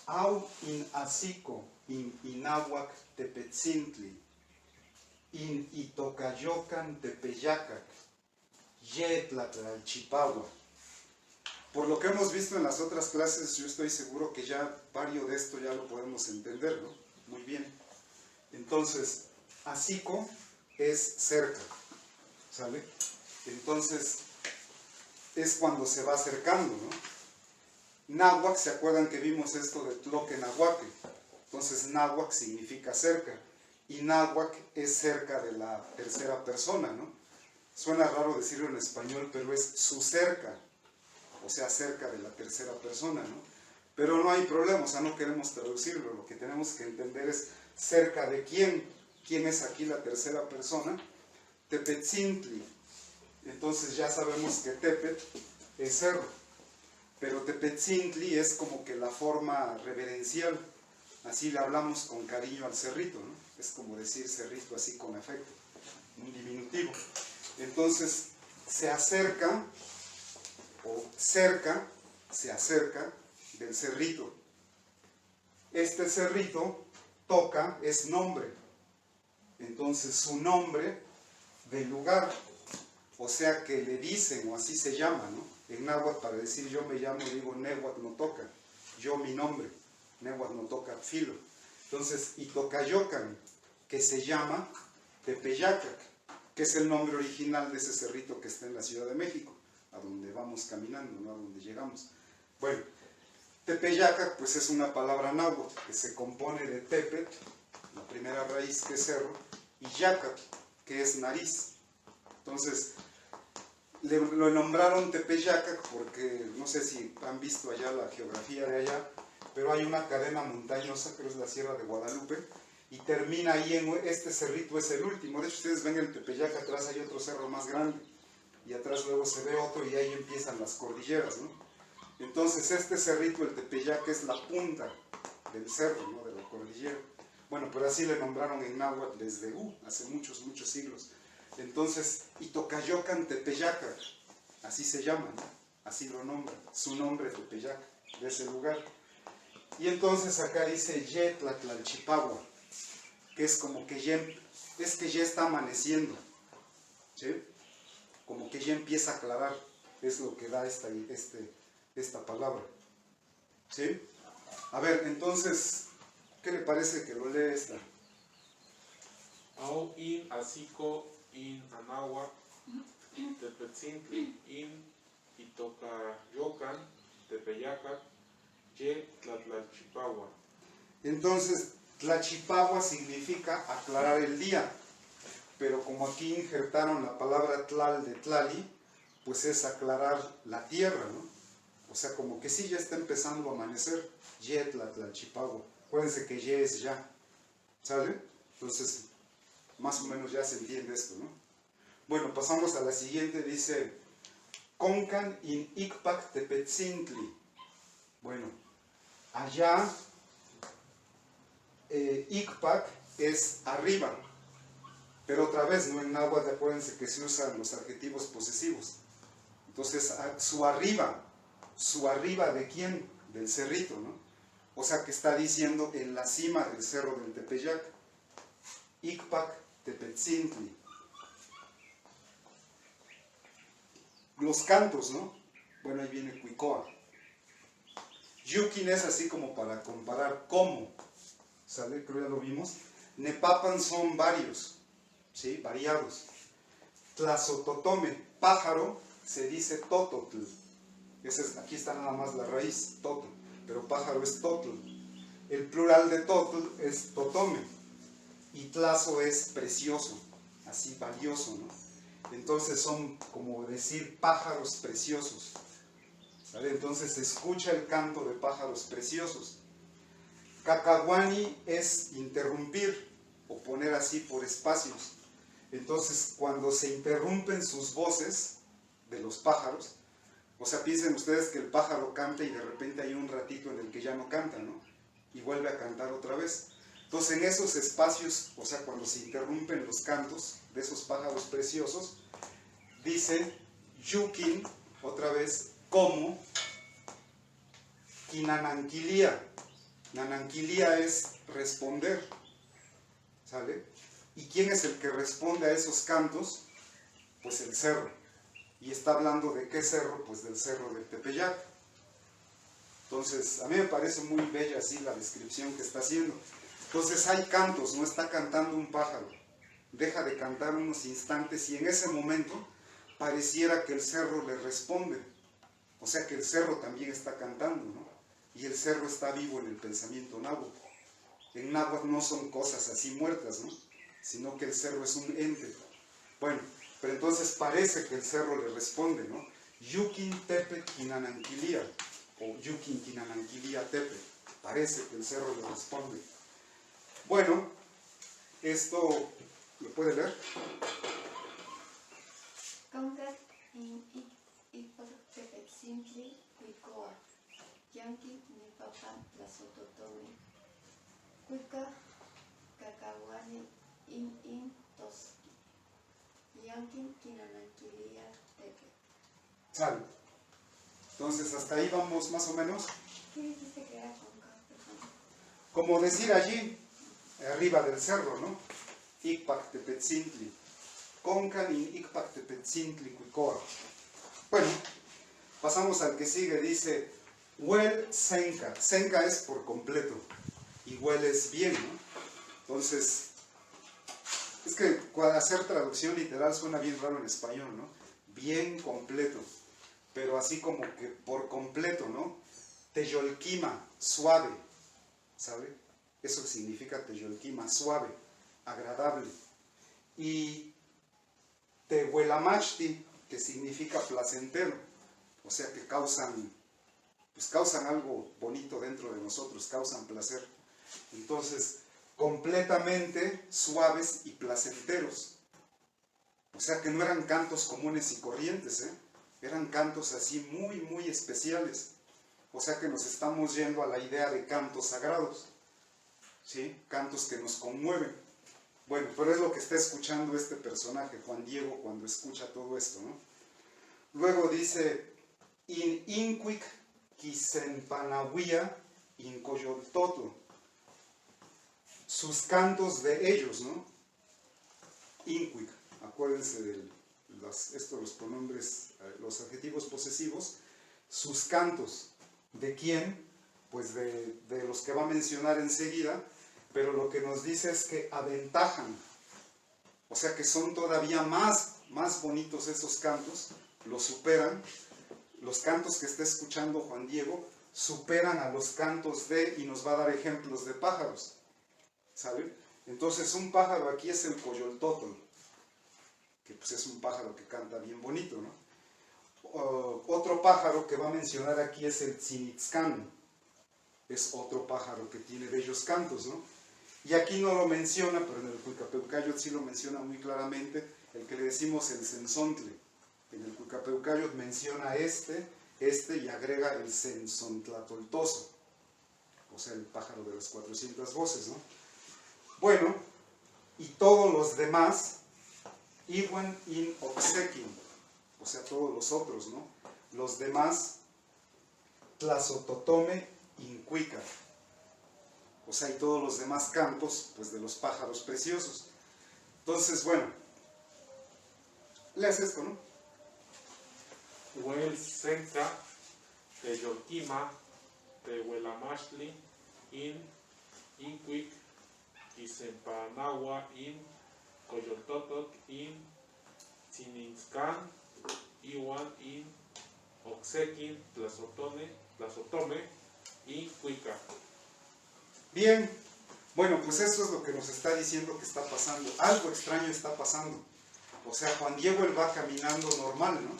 Au in asico in inahuac tepetzintli, in itocayocan tepeyacac, yetlatlalchipahua. Por lo que hemos visto en las otras clases, yo estoy seguro que ya varios de esto ya lo podemos entender, ¿no? Muy bien. Entonces, asico es cerca, ¿sale? Entonces, es cuando se va acercando, ¿no? Náhuac, ¿se acuerdan que vimos esto de Tloquenahuaque? Entonces, náhuac significa cerca, y náhuac es cerca de la tercera persona, ¿no? Suena raro decirlo en español, pero es su cerca, o sea, cerca de la tercera persona, ¿no? Pero no hay problema, o sea, no queremos traducirlo, lo que tenemos que entender es cerca de quién. ¿Quién es aquí la tercera persona? Tepetzintli. Entonces ya sabemos que Tepet es cerro, pero Tepetzintli es como que la forma reverencial, así le hablamos con cariño al cerrito, ¿no? Es como decir cerrito así con afecto, un diminutivo. Entonces se acerca, o cerca, se acerca del cerrito. Este cerrito toca, es nombre, entonces su nombre del lugar, o sea que le dicen, o así se llama, ¿no? En náhuatl, para decir yo me llamo, digo Nehuatl no toca, yo mi nombre, Nehuatl no toca filo. Entonces, Itocayocan, que se llama Tepeyacac, que es el nombre original de ese cerrito que está en la Ciudad de México, a donde vamos caminando, ¿no? A donde llegamos. Bueno, Tepeyacac pues es una palabra náhuatl que se compone de Tepet, la primera raíz que es cerro, y Yacat, que es nariz. Entonces, lo nombraron Tepeyacac porque, no sé si han visto allá la geografía de allá, pero hay una cadena montañosa que es la Sierra de Guadalupe, y termina ahí en este cerrito, es el último. De hecho, ustedes ven el Tepeyac, atrás hay otro cerro más grande, y atrás luego se ve otro, y ahí empiezan las cordilleras, ¿no? Entonces, este cerrito, el Tepeyac, es la punta del cerro, ¿no? De la cordillera. Bueno, pero así le nombraron en náhuatl desde hace muchos, muchos siglos. Entonces, Itocayocan Tepeyacac, así se llama, ¿no? Así lo nombra, su nombre Tepeyac, de ese lugar. Y entonces acá dice Yetlatlalchipahua, que es como que ya, es que ya está amaneciendo, ¿sí? Como que ya empieza a aclarar, es lo que da esta palabra, ¿sí? A ver, entonces, ¿qué le parece que lo lea esta? Au in asico in anahuac tepetzintli in itocayocan tepeyacac ye tlatlalchipahua. Entonces, Tlalchipahua significa aclarar el día, pero como aquí injertaron la palabra tlal de tlali, pues es aclarar la tierra, ¿no? O sea, como que sí ya está empezando a amanecer, ye tlatlalchipahua. Acuérdense que ye es ya, ¿sale? Entonces, más o menos ya se entiende esto, ¿no? Bueno, pasamos a la siguiente, dice Concan in Icpac Tepetzintli. Bueno, allá Icpac es arriba, pero otra vez, no en náhuatl, acuérdense que se usan los adjetivos posesivos. Entonces, su arriba ¿de quién? Del cerrito, ¿no? O sea que está diciendo en la cima del cerro del Tepeyac. Icpac Tepetzintli. Los cantos, ¿no? Bueno, ahí viene Cuicoa. Yukin es así como para comparar cómo, ¿sale? Creo ya lo vimos. Nepapan son varios, ¿sí? Variados. Tlazototome, pájaro, se dice tototl. Aquí está nada más la raíz, toto, pero pájaro es totl. El plural de totl es totome. Y tlazo es precioso, así valioso, ¿no? Entonces son como decir pájaros preciosos, ¿sale? Entonces se escucha el canto de pájaros preciosos. Cacahuani es interrumpir o poner así por espacios. Entonces cuando se interrumpen sus voces de los pájaros, o sea, piensen ustedes que el pájaro canta y de repente hay un ratito en el que ya no canta, ¿no? Y vuelve a cantar otra vez. Entonces en esos espacios, o sea, cuando se interrumpen los cantos de esos pájaros preciosos, dice Yukin, otra vez, como Kinananquilia. Nananquilia es responder, ¿sale? ¿Y quién es el que responde a esos cantos? Pues el cerro. Y está hablando de qué cerro, pues del cerro del Tepeyac. Entonces, a mí me parece muy bella así la descripción que está haciendo. Entonces hay cantos, no está cantando un pájaro. Deja de cantar unos instantes y en ese momento pareciera que el cerro le responde. O sea que el cerro también está cantando, ¿no? Y el cerro está vivo en el pensamiento náhuatl. En náhuatl no son cosas así muertas, ¿no? Sino que el cerro es un ente. Bueno, pero entonces parece que el cerro le responde, ¿no? Yukin tepe kinananquilia, o Yukin kinananquilia tepe. Parece que el cerro le responde. Bueno, esto lo puede leer. Concat in simply Cuicoa, Yankee ni papa la sototome, Cuica cacahuani in toski, Yankee kinananquilia tepe. Sale. Entonces hasta ahí vamos más o menos. ¿Qué dijiste que era Concat? Perdón. Como decir allí, arriba del cerro, ¿no? Ikpak tepetzintli. Concan in ikpak tepetzintli Cuicoa. Bueno, pasamos al que sigue, dice Huel senca. Senca es por completo y huel es bien, ¿no? Entonces, es que hacer traducción literal suena bien raro en español, ¿no? Bien completo, pero así como que por completo, ¿no? Teyolquima, suave, ¿sabe? Eso significa teyolquima, suave, agradable. Y tehuelamachti, que significa placentero, o sea que causan algo bonito dentro de nosotros, causan placer. Entonces, completamente suaves y placenteros. O sea que no eran cantos comunes y corrientes, eran cantos así muy, muy especiales. O sea que nos estamos yendo a la idea de cantos sagrados, ¿sí? Cantos que nos conmueven. Bueno, pero es lo que está escuchando este personaje, Juan Diego, cuando escucha todo esto, ¿no? Luego dice, in inquic quisenpanahuia in coyoltoto. Sus cantos de ellos, ¿no? Inquic, acuérdense de los pronombres, los adjetivos posesivos. Sus cantos, ¿de quién? Pues de los que va a mencionar enseguida, pero lo que nos dice es que aventajan, o sea que son todavía más bonitos esos cantos, los superan. Los cantos que está escuchando Juan Diego superan a los cantos y nos va a dar ejemplos de pájaros, ¿sabe? Entonces un pájaro aquí es el coyoltotl, que pues es un pájaro que canta bien bonito, ¿no? Otro pájaro que va a mencionar aquí es el tzinitzcán, es otro pájaro que tiene bellos cantos, ¿no? Y aquí no lo menciona, pero en el Cuicapeucayot sí lo menciona muy claramente, el que le decimos el censontle. En el Cuicapeucayot menciona este y agrega el censontlatoltoso, o sea, el pájaro de las 400 voces, ¿no? Bueno, y todos los demás, iwan in oxequin, o sea, todos los otros, ¿no? Los demás, tlazototome in cuica, o sea, y todos los demás cantos, pues de los pájaros preciosos. Entonces, bueno, leas esto, ¿no? Huel senca, teyolquima, tehuelamachli, in inquic, quisenpanagua, in coyoltotoc, in tzinitzcán, iwan in oxequin, tlazotome, y cuica. Bien, bueno, pues esto es lo que nos está diciendo que está pasando. Algo extraño está pasando. O sea, Juan Diego él va caminando normal, ¿no?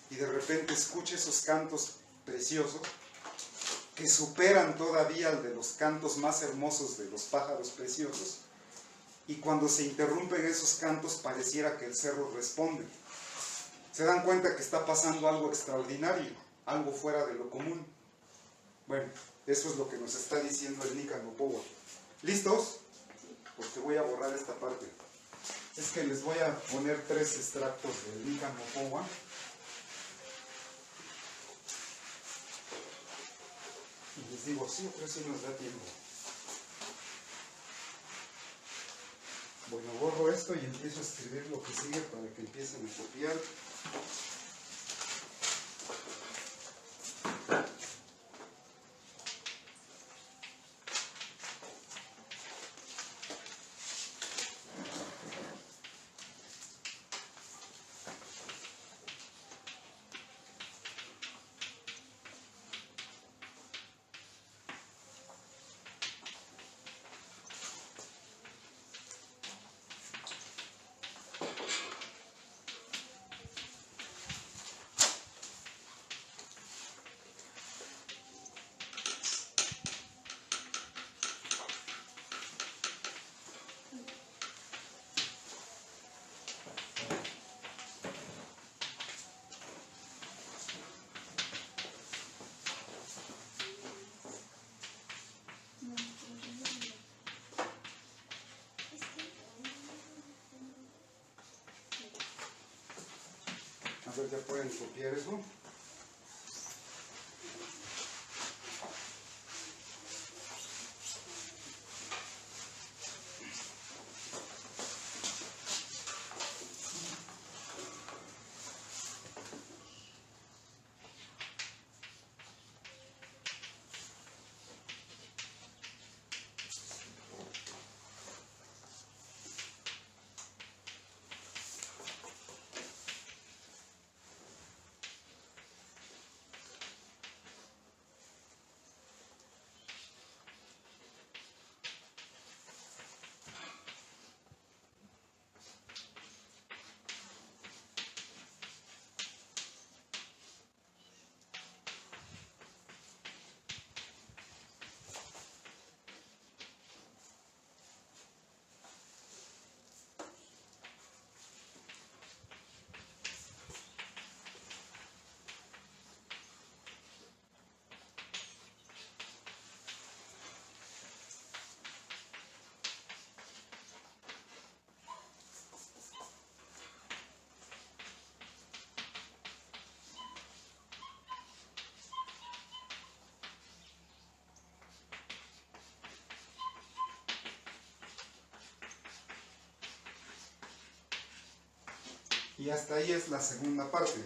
Y de repente escucha esos cantos preciosos que superan todavía al de los cantos más hermosos de los pájaros preciosos. Y cuando se interrumpen esos cantos pareciera que el cerro responde. Se dan cuenta que está pasando algo extraordinario, algo fuera de lo común. Bueno, eso es lo que nos está diciendo el Nican Mopowa. ¿Listos? Porque voy a borrar esta parte. Es que les voy a poner 3 extractos del Nican Mopowa. Y les digo, sí, pero sí nos da tiempo. Bueno, borro esto y empiezo a escribir lo que sigue para que empiecen a copiar. A ver, ya pueden copiar eso. Y hasta ahí es la segunda parte.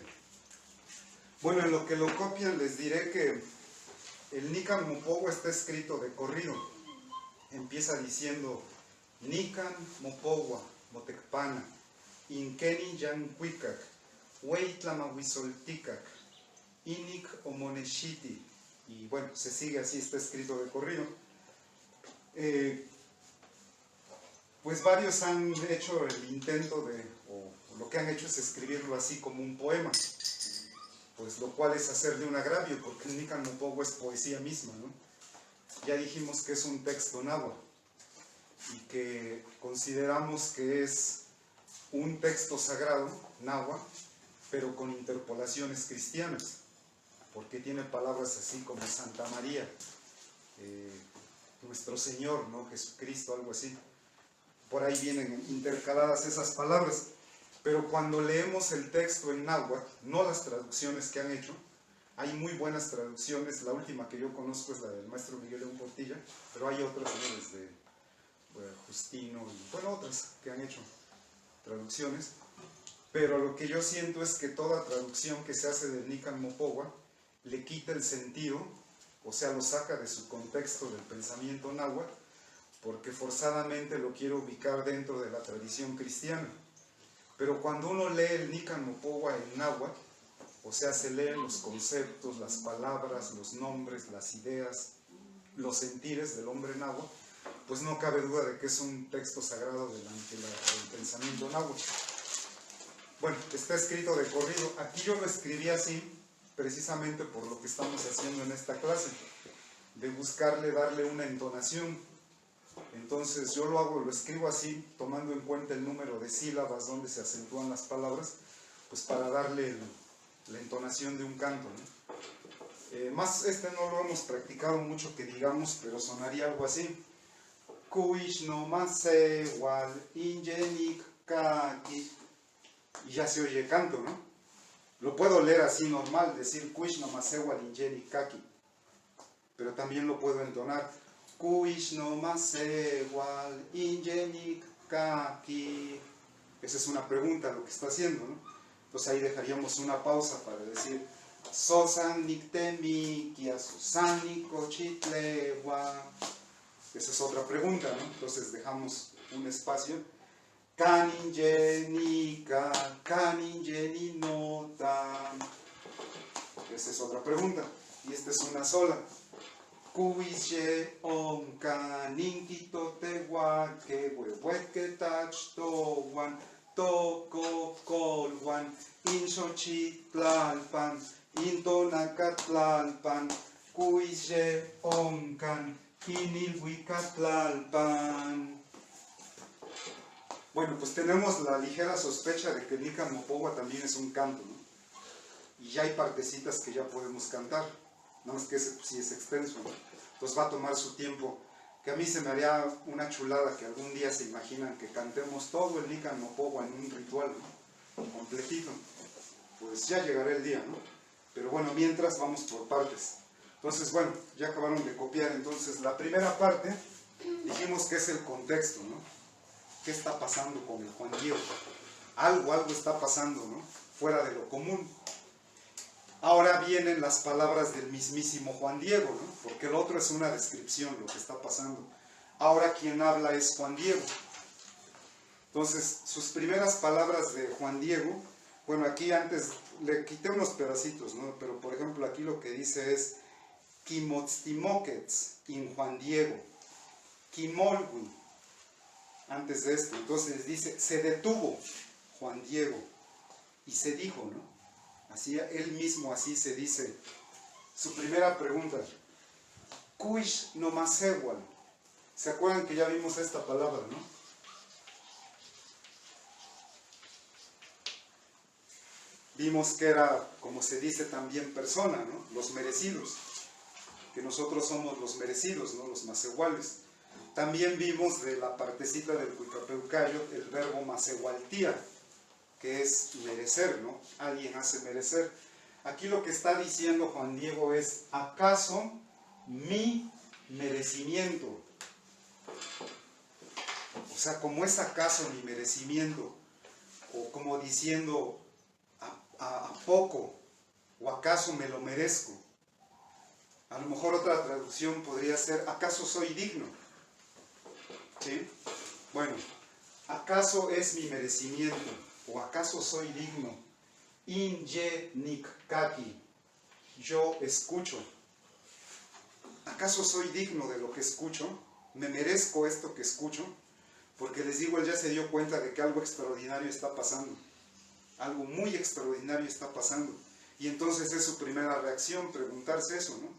Bueno, en lo que lo copian les diré que el Nican Mopowa está escrito de corrido. Empieza diciendo Nican Mopowa, Motecpana, Inkeni Yancuicac, Hueitlamahuizolticac, Inic Omoneshiti. Y bueno, se sigue así, está escrito de corrido. Pues varios han hecho el intento de, o lo que han hecho es escribirlo así como un poema, pues lo cual es hacerle un agravio, porque el Nican Mopowa es poesía misma, ¿no? Ya dijimos que es un texto náhuatl y que consideramos que es un texto sagrado náhuatl, pero con interpolaciones cristianas, porque tiene palabras así como Santa María, nuestro Señor, ¿no? Jesucristo, algo así. Por ahí vienen intercaladas esas palabras, pero cuando leemos el texto en náhuatl, no las traducciones que han hecho, hay muy buenas traducciones. La última que yo conozco es la del maestro Miguel León Portilla, pero hay otras, ¿no? Desde Justino y bueno, otras que han hecho traducciones. Pero lo que yo siento es que toda traducción que se hace del Nican Mopowa le quita el sentido, o sea, lo saca de su contexto del pensamiento náhuatl, porque forzadamente lo quiero ubicar dentro de la tradición cristiana. Pero cuando uno lee el Nican Mopowa en náhuatl, o sea, se leen los conceptos, las palabras, los nombres, las ideas, los sentires del hombre náhuatl, pues no cabe duda de que es un texto sagrado del pensamiento náhuatl. Bueno, está escrito de corrido. Aquí yo lo escribí así, precisamente por lo que estamos haciendo en esta clase, de buscarle darle una entonación. Entonces yo lo escribo así, tomando en cuenta el número de sílabas donde se acentúan las palabras, pues para darle la entonación de un canto, ¿no? Más no lo hemos practicado mucho que digamos, pero sonaría algo así. Kuish no mase wal injenik kaki. Y ya se oye canto, ¿no? Lo puedo leer así normal, decir Kuish no mase wal injenik kaki. Pero también lo puedo entonar. Kuish no mase wal injenik kaki. Esa es una pregunta lo que está haciendo, ¿no? Entonces ahí dejaríamos una pausa para decir Sosan niktemi kia susani kochitlewa. Esa es otra pregunta, ¿no? Entonces dejamos un espacio. Kaninjenika, kaninjeni nota. Esa es otra pregunta. Y esta es una sola. Kuishe onka ninkito tewa que huehueque tachtowan toko kolwan inxochitlalpan intonacatlalpan kuishe onkan kinilhuicatlalpan. Bueno, pues tenemos la ligera sospecha de que Nican Mopogua también es un canto, ¿no? Y ya hay partecitas que ya podemos cantar. Nada más que ese sí es extenso, ¿no? Entonces va a tomar su tiempo. Que a mí se me haría una chulada que algún día se imaginan que cantemos todo el Nican Mopogua en un ritual, ¿no? Completito. Pues ya llegará el día, ¿no? Pero bueno, mientras vamos por partes. Entonces, bueno, ya acabaron de copiar. Entonces, la primera parte dijimos que es el contexto, ¿no? ¿Qué está pasando con el Juan Diego? Algo está pasando, ¿no? Fuera de lo común. Ahora vienen las palabras del mismísimo Juan Diego, ¿no? Porque el otro es una descripción, lo que está pasando. Ahora quien habla es Juan Diego. Entonces, sus primeras palabras de Juan Diego, bueno, aquí antes le quité unos pedacitos, ¿no? Pero por ejemplo aquí lo que dice es Kimotztimokets in Juan Diego, Kimolwi, antes de esto. Entonces dice, se detuvo Juan Diego y se dijo, ¿no? Así, él mismo así se dice. Su primera pregunta, Kuish no masewal. ¿Se acuerdan que ya vimos esta palabra, no? Vimos que era, como se dice también, persona, ¿no? Los merecidos. Que nosotros somos los merecidos, ¿no? Los masehuales. También vimos de la partecita del Cuicapeucayo el verbo masewaltía, que es merecer, ¿no? Alguien hace merecer. Aquí lo que está diciendo Juan Diego es, ¿acaso mi merecimiento? O sea, como es acaso mi merecimiento, o como diciendo, ¿a poco? ¿O acaso me lo merezco? A lo mejor otra traducción podría ser, ¿acaso soy digno? ¿Sí? Bueno, ¿acaso es mi merecimiento? ¿O acaso soy digno? Inye nikkaki, yo escucho. ¿Acaso soy digno de lo que escucho? ¿Me merezco esto que escucho? Porque les digo, él ya se dio cuenta de que algo extraordinario está pasando. Algo muy extraordinario está pasando. Y entonces es su primera reacción, preguntarse eso, ¿no?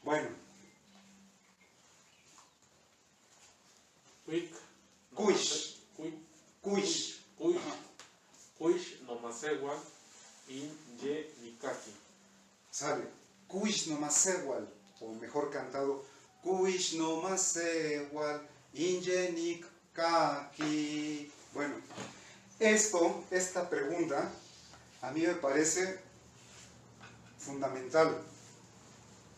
Bueno. Kuish. Kuish. Kuish no masewal in ye nikaki. ¿Sabe? Kuish no masewal, o mejor cantado, Kuish no masewal in ye nikaki. Bueno, esta pregunta a mí me parece fundamental.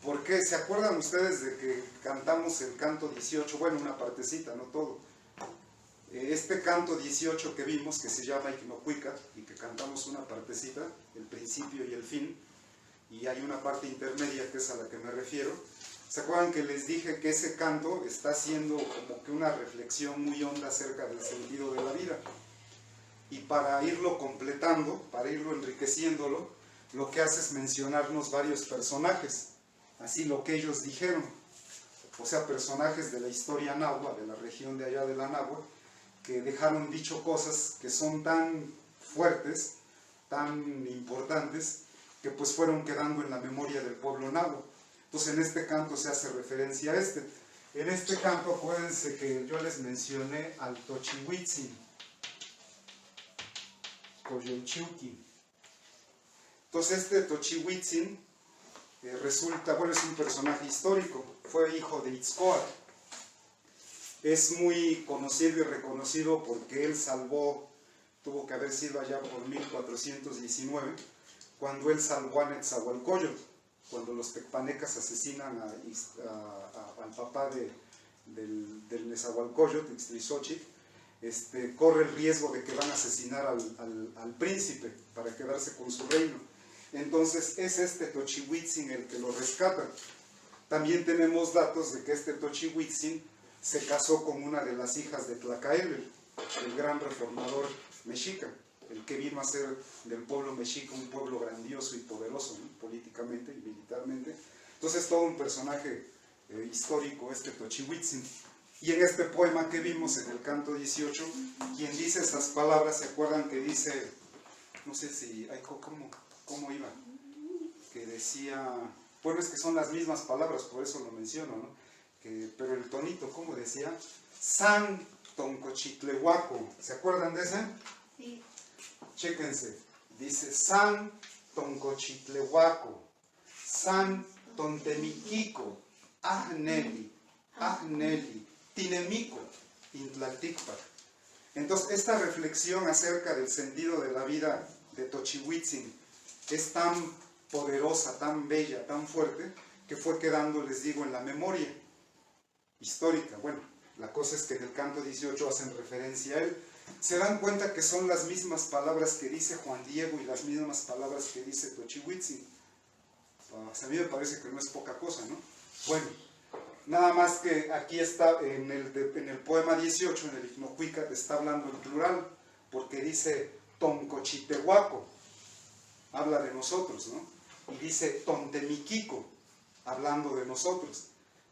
¿Por qué? ¿Se acuerdan ustedes de que cantamos el canto 18? Bueno, una partecita, no todo. Este canto 18 que vimos, que se llama Iknocuica, y que cantamos una partecita, el principio y el fin, y hay una parte intermedia que es a la que me refiero. ¿Se acuerdan que les dije que ese canto está haciendo como que una reflexión muy honda acerca del sentido de la vida? Y para irlo completando, para irlo enriqueciéndolo, lo que hace es mencionarnos varios personajes, así lo que ellos dijeron, o sea, personajes de la historia náhuatl, de la región de allá de la náhuatl, que dejaron dicho cosas que son tan fuertes, tan importantes, que pues fueron quedando en la memoria del pueblo náhuatl. Entonces en este canto se hace referencia a este. En este canto acuérdense que yo les mencioné al Tochihuitzin, Coyolchiuqui. Entonces este Tochihuitzin resulta, bueno, es un personaje histórico, fue hijo de Itzcoatl. Es muy conocido y reconocido porque él salvó, tuvo que haber sido allá por 1419, cuando él salvó a Netzahualcóyotl, cuando los tecpanecas asesinan al papá del Netzahualcóyotl, Ixtlilxóchitl, corre el riesgo de que van a asesinar al príncipe para quedarse con su reino. Entonces es este Tochihuitzin el que lo rescata. También tenemos datos de que este Tochihuitzin se casó con una de las hijas de Tlacaelel, el gran reformador mexica, el que vino a ser del pueblo mexica un pueblo grandioso y poderoso, ¿no? Políticamente y militarmente. Entonces todo un personaje histórico este Tochihuitzin. Y en este poema que vimos en el canto 18, quien dice esas palabras, ¿se acuerdan que dice, no sé si, ¿cómo iba? Que decía, bueno, es que son las mismas palabras, por eso lo menciono, ¿no? Pero el tonito, ¿cómo decía? San Toncochitlehuaco, ¿se acuerdan de ese? Sí. Chéquense, dice San Toncochitlehuaco, San Tontemiquico, Agneli, Tinemico, Intlalticpac. Entonces, esta reflexión acerca del sentido de la vida de Tochihuitzin es tan poderosa, tan bella, tan fuerte, que fue quedando, les digo, en la memoria histórica. Bueno, la cosa es que en el canto 18 hacen referencia a él. Se dan cuenta que son las mismas palabras que dice Juan Diego y las mismas palabras que dice Tochihuitzin. A mí me parece que no es poca cosa, ¿no? Bueno, nada más que aquí está, en el poema 18, en el Ixnocuícat, está hablando en plural, porque dice Toncochitehuaco, habla de nosotros, ¿no? Y dice Tontemiquico, hablando de nosotros.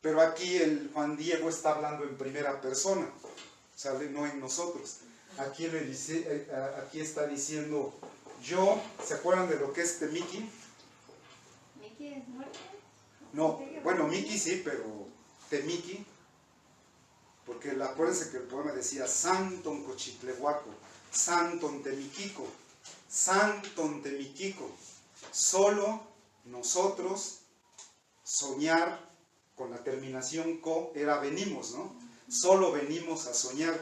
Pero aquí el Juan Diego está hablando en primera persona, o sea, no en nosotros. Aquí está diciendo yo, ¿se acuerdan de lo que es Temiki? ¿Miki es muerte? No, bueno, Miki sí, pero Temiki, porque acuérdense que el poema decía San Toncochitlehuaco, San Tontemiquico, San Tontemiquico, solo nosotros, soñar, con la terminación co, era venimos, ¿no? Solo venimos a soñar.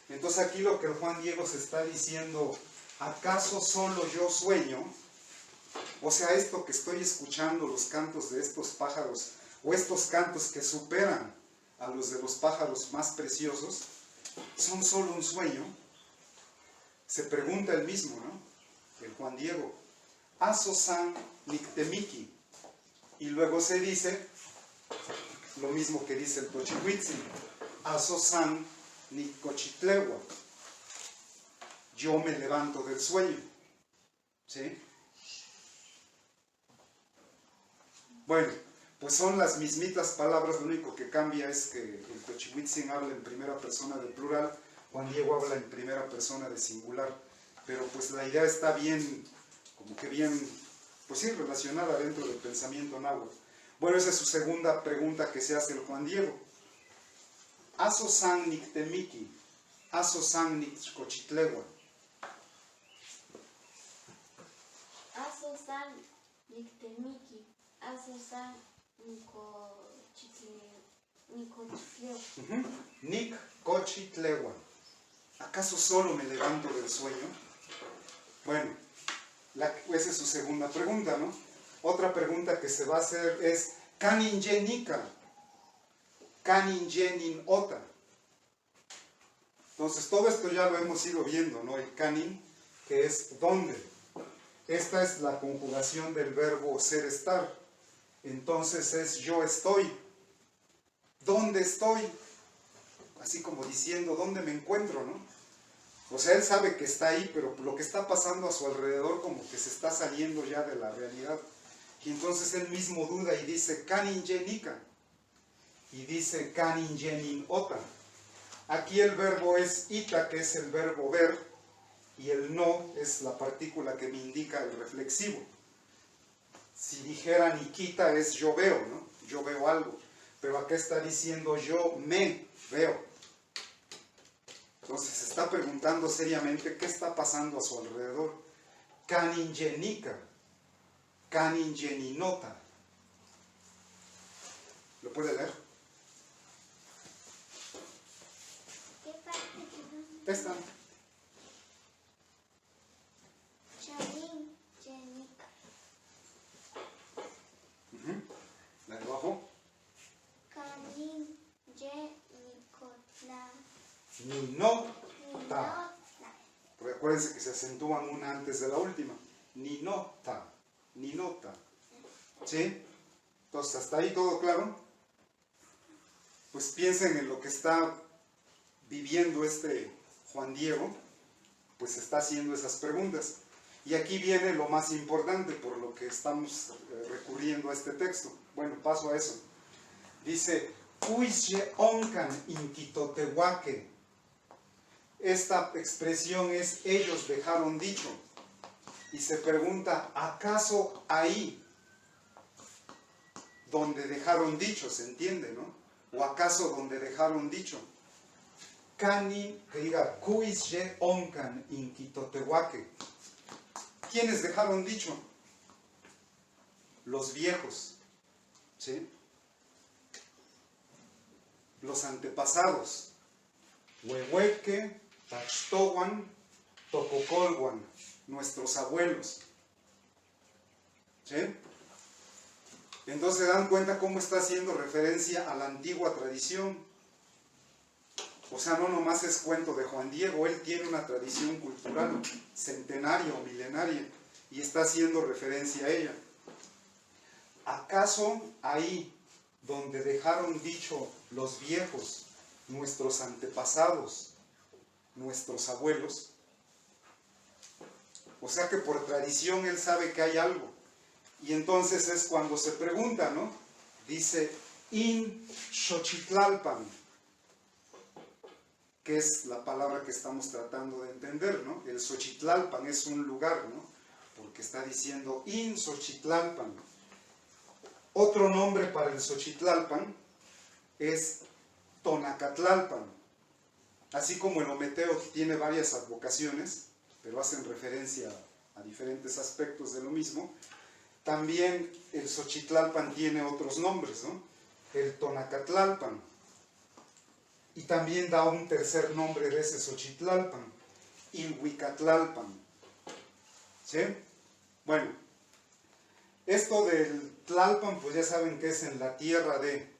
Entonces aquí lo que el Juan Diego se está diciendo, ¿acaso solo yo sueño? O sea, esto que estoy escuchando, los cantos de estos pájaros, o estos cantos que superan a los de los pájaros más preciosos, ¿son solo un sueño? Se pregunta él mismo, ¿no? El Juan Diego. Aso san nictemiki. Y luego se dice lo mismo que dice el Tochihuitzin. Aso san niccochitlehuac. Yo me levanto del sueño. ¿Sí? Bueno, pues son las mismitas palabras, lo único que cambia es que el Tochihuitzin habla en primera persona de plural, Juan Diego habla en primera persona de singular, pero pues la idea está bien, como que bien, pues sí, relacionada dentro del pensamiento náhuatl. Bueno, esa es su segunda pregunta que se hace el Juan Diego. Aso san nictemiki, aso san niccochitlehuac. Aso san nictemiki, aso san niccochitlehuac. ¿Acaso solo me levanto del sueño? Bueno, esa es su segunda pregunta, ¿no? Otra pregunta que se va a hacer es ¿Kanin yenika? ¿Kanin yenin ota? Entonces todo esto ya lo hemos ido viendo, ¿no? El kanin, que es ¿dónde? Esta es la conjugación del verbo ser estar. Entonces es yo estoy. ¿Dónde estoy? Así como diciendo ¿dónde me encuentro? ¿No? O sea, él sabe que está ahí, pero lo que está pasando a su alrededor como que se está saliendo ya de la realidad. Y entonces él mismo duda y dice Kanin yenika. Y dice Kanin yenin ota. Aquí el verbo es ita, que es el verbo ver. y el no es la partícula que me indica el reflexivo. Si dijera Nikita es yo veo, ¿no? Yo veo algo. Pero acá está diciendo yo me veo. Entonces se está preguntando seriamente qué está pasando a su alrededor. Kaninjenika, kaninjeninota. ¿Lo puede leer? ¿Qué parte? Esta. Charin, Jenica. La de abajo. Kanin, Jenicotla. Ninota. Recuérdense que se acentúan una antes de la última. Ninota. Ninota. ¿Sí? Entonces, ¿hasta ahí todo claro? Pues piensen en lo que está viviendo este Juan Diego, pues está haciendo esas preguntas. Y aquí viene lo más importante por lo que estamos recurriendo a este texto. Bueno, paso a eso. Dice, Uisye onkan inkitotehuaque. Esta expresión es ellos dejaron dicho. Y se pregunta, ¿acaso ahí donde dejaron dicho? ¿Se entiende, no? ¿O acaso donde dejaron dicho? Kani, que diga, Kuisye onkan inkitotehuaque. ¿Quiénes dejaron dicho? Los viejos, ¿sí? Los antepasados. Huehueque, Tachtowan, Tococolwan, nuestros abuelos. ¿Sí? Entonces se dan cuenta cómo está haciendo referencia a la antigua tradición. O sea, no nomás es cuento de Juan Diego, él tiene una tradición cultural centenaria o milenaria y está haciendo referencia a ella. ¿Acaso ahí donde dejaron dicho los viejos, nuestros antepasados, nuestros abuelos? O sea que por tradición él sabe que hay algo. Y entonces es cuando se pregunta, ¿no? Dice, in Xochitlalpan, que es la palabra que estamos tratando de entender, ¿no? El Xochitlalpan es un lugar, ¿no? Porque está diciendo in Xochitlalpan. Otro nombre para el Xochitlalpan es Tonacatlalpan. Así como el Ometeo tiene varias advocaciones, pero hacen referencia a diferentes aspectos de lo mismo, también el Xochitlalpan tiene otros nombres, ¿no? El Tonacatlalpan. Y también da un tercer nombre de ese Xochitlalpan, Ilhuicatlalpan. ¿Sí? Bueno, esto del Tlalpan, pues ya saben que es en la tierra de.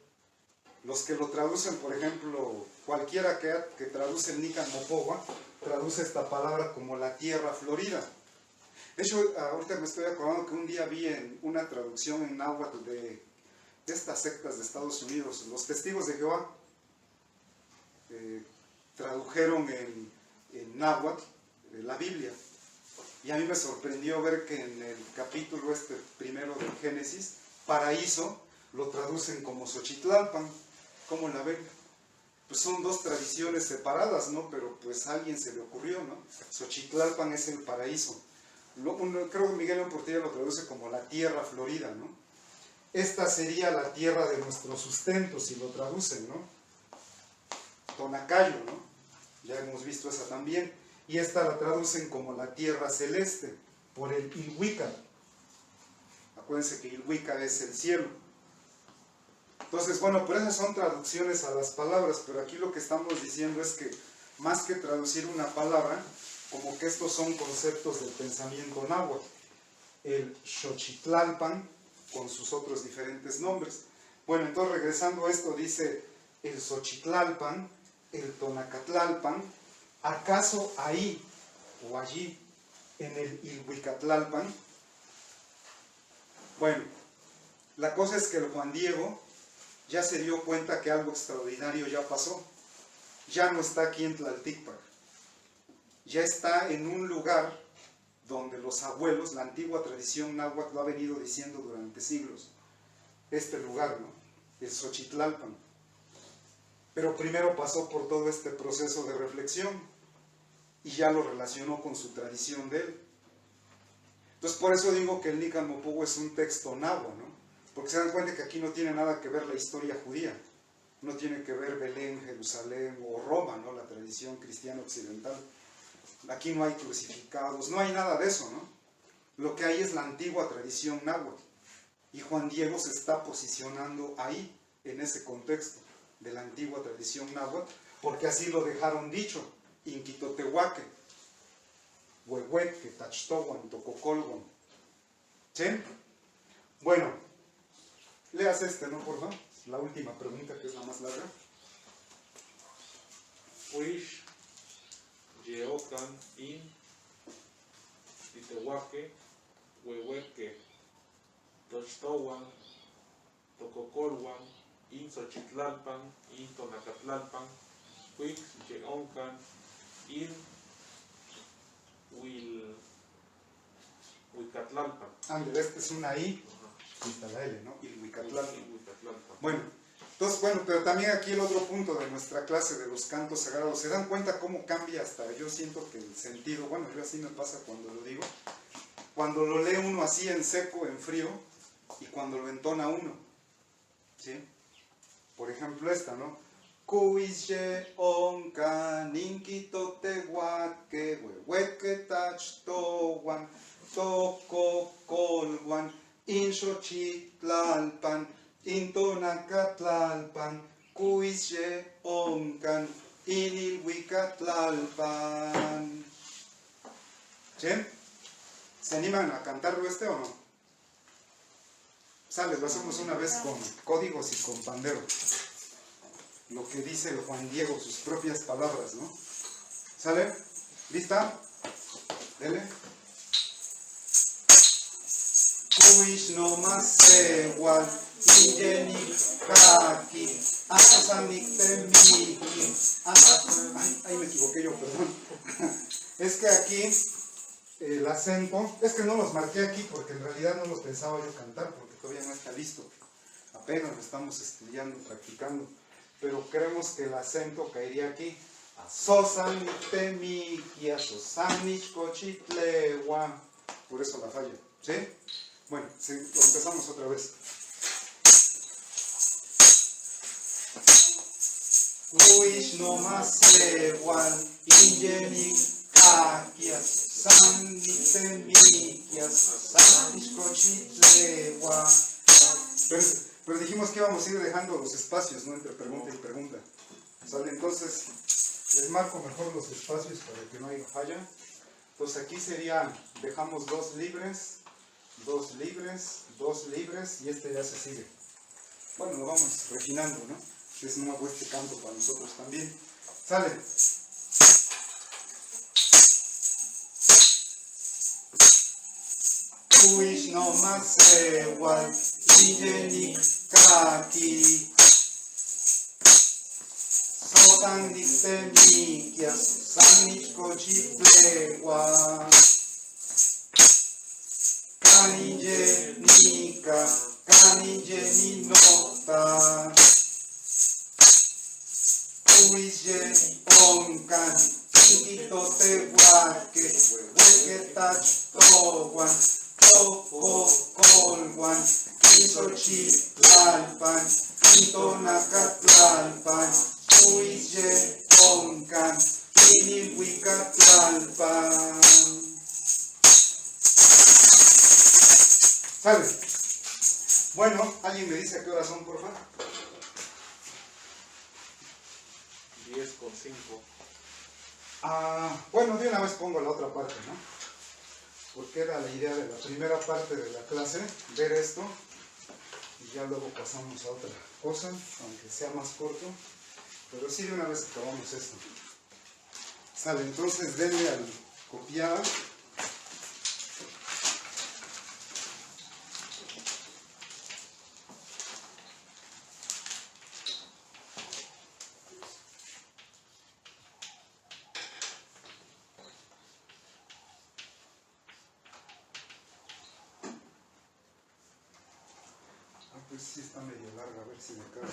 Los que lo traducen, por ejemplo, cualquiera que traduce el Nican Mopowa, traduce esta palabra como la tierra florida. De hecho, ahorita me estoy acordando que un día vi en una traducción en náhuatl de estas sectas de Estados Unidos, los Testigos de Jehová, tradujeron en náhuatl la Biblia. Y a mí me sorprendió ver que en el capítulo primero del Génesis, paraíso, lo traducen como Xochitlalpan. ¿Cómo la ven? Pues son dos tradiciones separadas, ¿no? Pero pues a alguien se le ocurrió, ¿no? Xochitlalpan es el paraíso. Creo que Miguel Portilla lo traduce como la tierra florida, ¿no? Esta sería la tierra de nuestro sustento, si lo traducen, ¿no? Tonacayo, ¿no? Ya hemos visto esa también. Y esta la traducen como la tierra celeste, por el Ilhuica. Acuérdense que Ilhuica es el cielo. Entonces, bueno, pues esas son traducciones a las palabras, pero aquí lo que estamos diciendo es que más que traducir una palabra, como que estos son conceptos del pensamiento náhuatl. El Xochitlalpan, con sus otros diferentes nombres. Bueno, entonces regresando a esto, dice el Xochitlalpan, el Tonacatlalpan. ¿Acaso ahí o allí en el Ilhuicatlalpan? Bueno, la cosa es que el Juan Diego ya se dio cuenta que algo extraordinario ya pasó. Ya no está aquí en Tlalticpac. Ya está en un lugar donde los abuelos, la antigua tradición náhuatl lo ha venido diciendo durante siglos. Este lugar, ¿no? El Xochitlalpan. Pero primero pasó por todo este proceso de reflexión. y ya lo relacionó con su tradición de él. Entonces por eso digo que el Nican Mopogo es un texto náhuatl, ¿no? Porque se dan cuenta que aquí no tiene nada que ver la historia judía, no tiene que ver Belén, Jerusalén o Roma, ¿no? La tradición cristiana occidental. Aquí no hay crucificados, no hay nada de eso, ¿no? Lo que hay es la antigua tradición náhuatl. Y Juan Diego se está posicionando ahí, en ese contexto de la antigua tradición náhuatl, porque así lo dejaron dicho, Inquitotehuaque, Huehueque, Tachtohuan, Tococolhuan. ¿Sí? Bueno, leas ¿no, por favor? La última pregunta, que es la más larga. Uish, Yeocan, In, Itehuaque, Huehueque, Tochtohuan, Tococolhuan, In Xochitlalpan, In Tonacatlalpan, Huix, Yeoncan, In Huicatlalpan. Ándale, este es una I, y está la L, ¿no? Huicatlalpan. Huicatlalpan. Bueno, entonces, pero también aquí el otro punto de nuestra clase de los cantos sagrados, ¿se dan cuenta cómo cambia hasta? Yo siento que el sentido, bueno, yo así me pasa cuando lo digo, cuando lo lee uno así en seco, en frío, y cuando lo entona uno, ¿sí? Por ejemplo esta, ¿no? Kuishe onka ninkito tehuaque, huehueque tachtohuan, tococolhuan, inxochitlalpan, intonacatlalpan, kuishe oncan, inilhuicatlalpan. ¿Sí? ¿Se animan a cantarlo o no? Sale, lo hacemos una vez con códigos y con pandero. Lo que dice el Juan Diego, sus propias palabras, ¿no? ¿Sale? ¿Lista? Dele. Kuish no masehual, inyenik kaki, asasanik temiki, ahí me equivoqué yo, perdón. Es que aquí el acento, es que no los marqué aquí porque en realidad no los pensaba yo cantar porque todavía no está listo. Apenas lo estamos estudiando, practicando. Pero creemos que el acento caería aquí. Sosanich temiki, asosanich cochitlewa. Por eso la falla. ¿Sí? Bueno, lo empezamos otra vez. Uish no masehual, inyenik kakias, sanich temikias, asosanich cochitlewa. Pero dijimos que íbamos a ir dejando los espacios, ¿no? Entre pregunta y pregunta. ¿Sale? Entonces, les marco mejor los espacios para que no haya falla. Entonces aquí sería, dejamos 2 libres, 2 libres, 2 libres, y este ya se sigue. Bueno, lo vamos refinando, ¿no? Es nuevo este canto para nosotros también. ¿Sale? Uish no masehual, inyenik kaki, sotanich temikias, sanich cochitlewa, kaninyenika, kaninyeninota, uish onkan, inkitotehuaque, huehueque tachtohuan, tococolhuan, inxochitlalpan, intonacatlalpan, huiche oncan, inilhuicatlalpan. ¿Sale? Bueno, ¿alguien me dice a qué hora son, por favor? 10:05. Bueno, de una vez pongo la otra parte, ¿no? Porque era la idea de la primera parte de la clase, ver esto, y ya luego pasamos a otra cosa, aunque sea más corto, pero sí de una vez acabamos esto. Sale, entonces denle al copiar. Pues sí está medio larga, a ver si me cabe.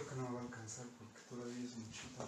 que no me va a alcanzar porque todavía es muchito.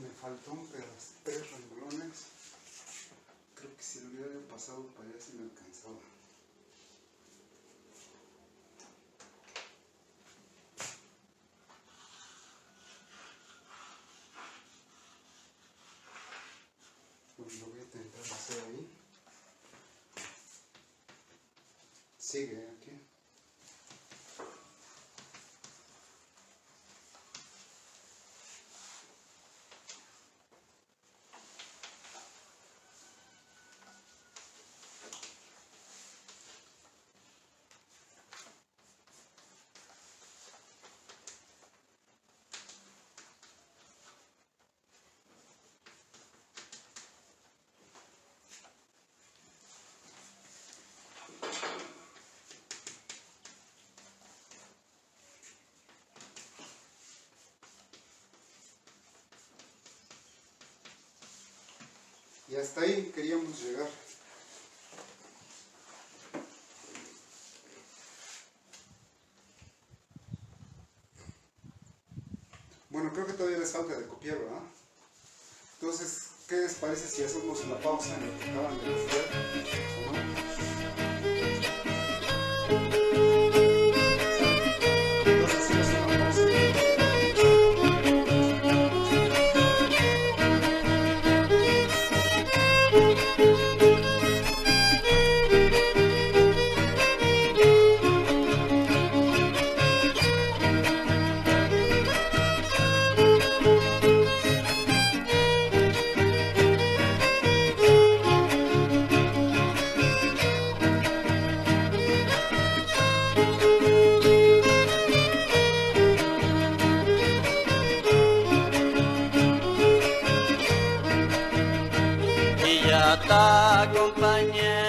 Me faltó un pedazo, 3 renglones. Creo que si lo hubiera pasado para allá sí me alcanzaba. Bueno, lo voy a intentar hacer ahí. Sigue aquí. Y hasta ahí queríamos llegar. Bueno, creo que todavía les falta de copiar, ¿verdad? Entonces, ¿qué les parece si hacemos una pausa en lo que acaban de copiar? ¿O no? Entonces hacemos una pausa. Y ya está, compañero.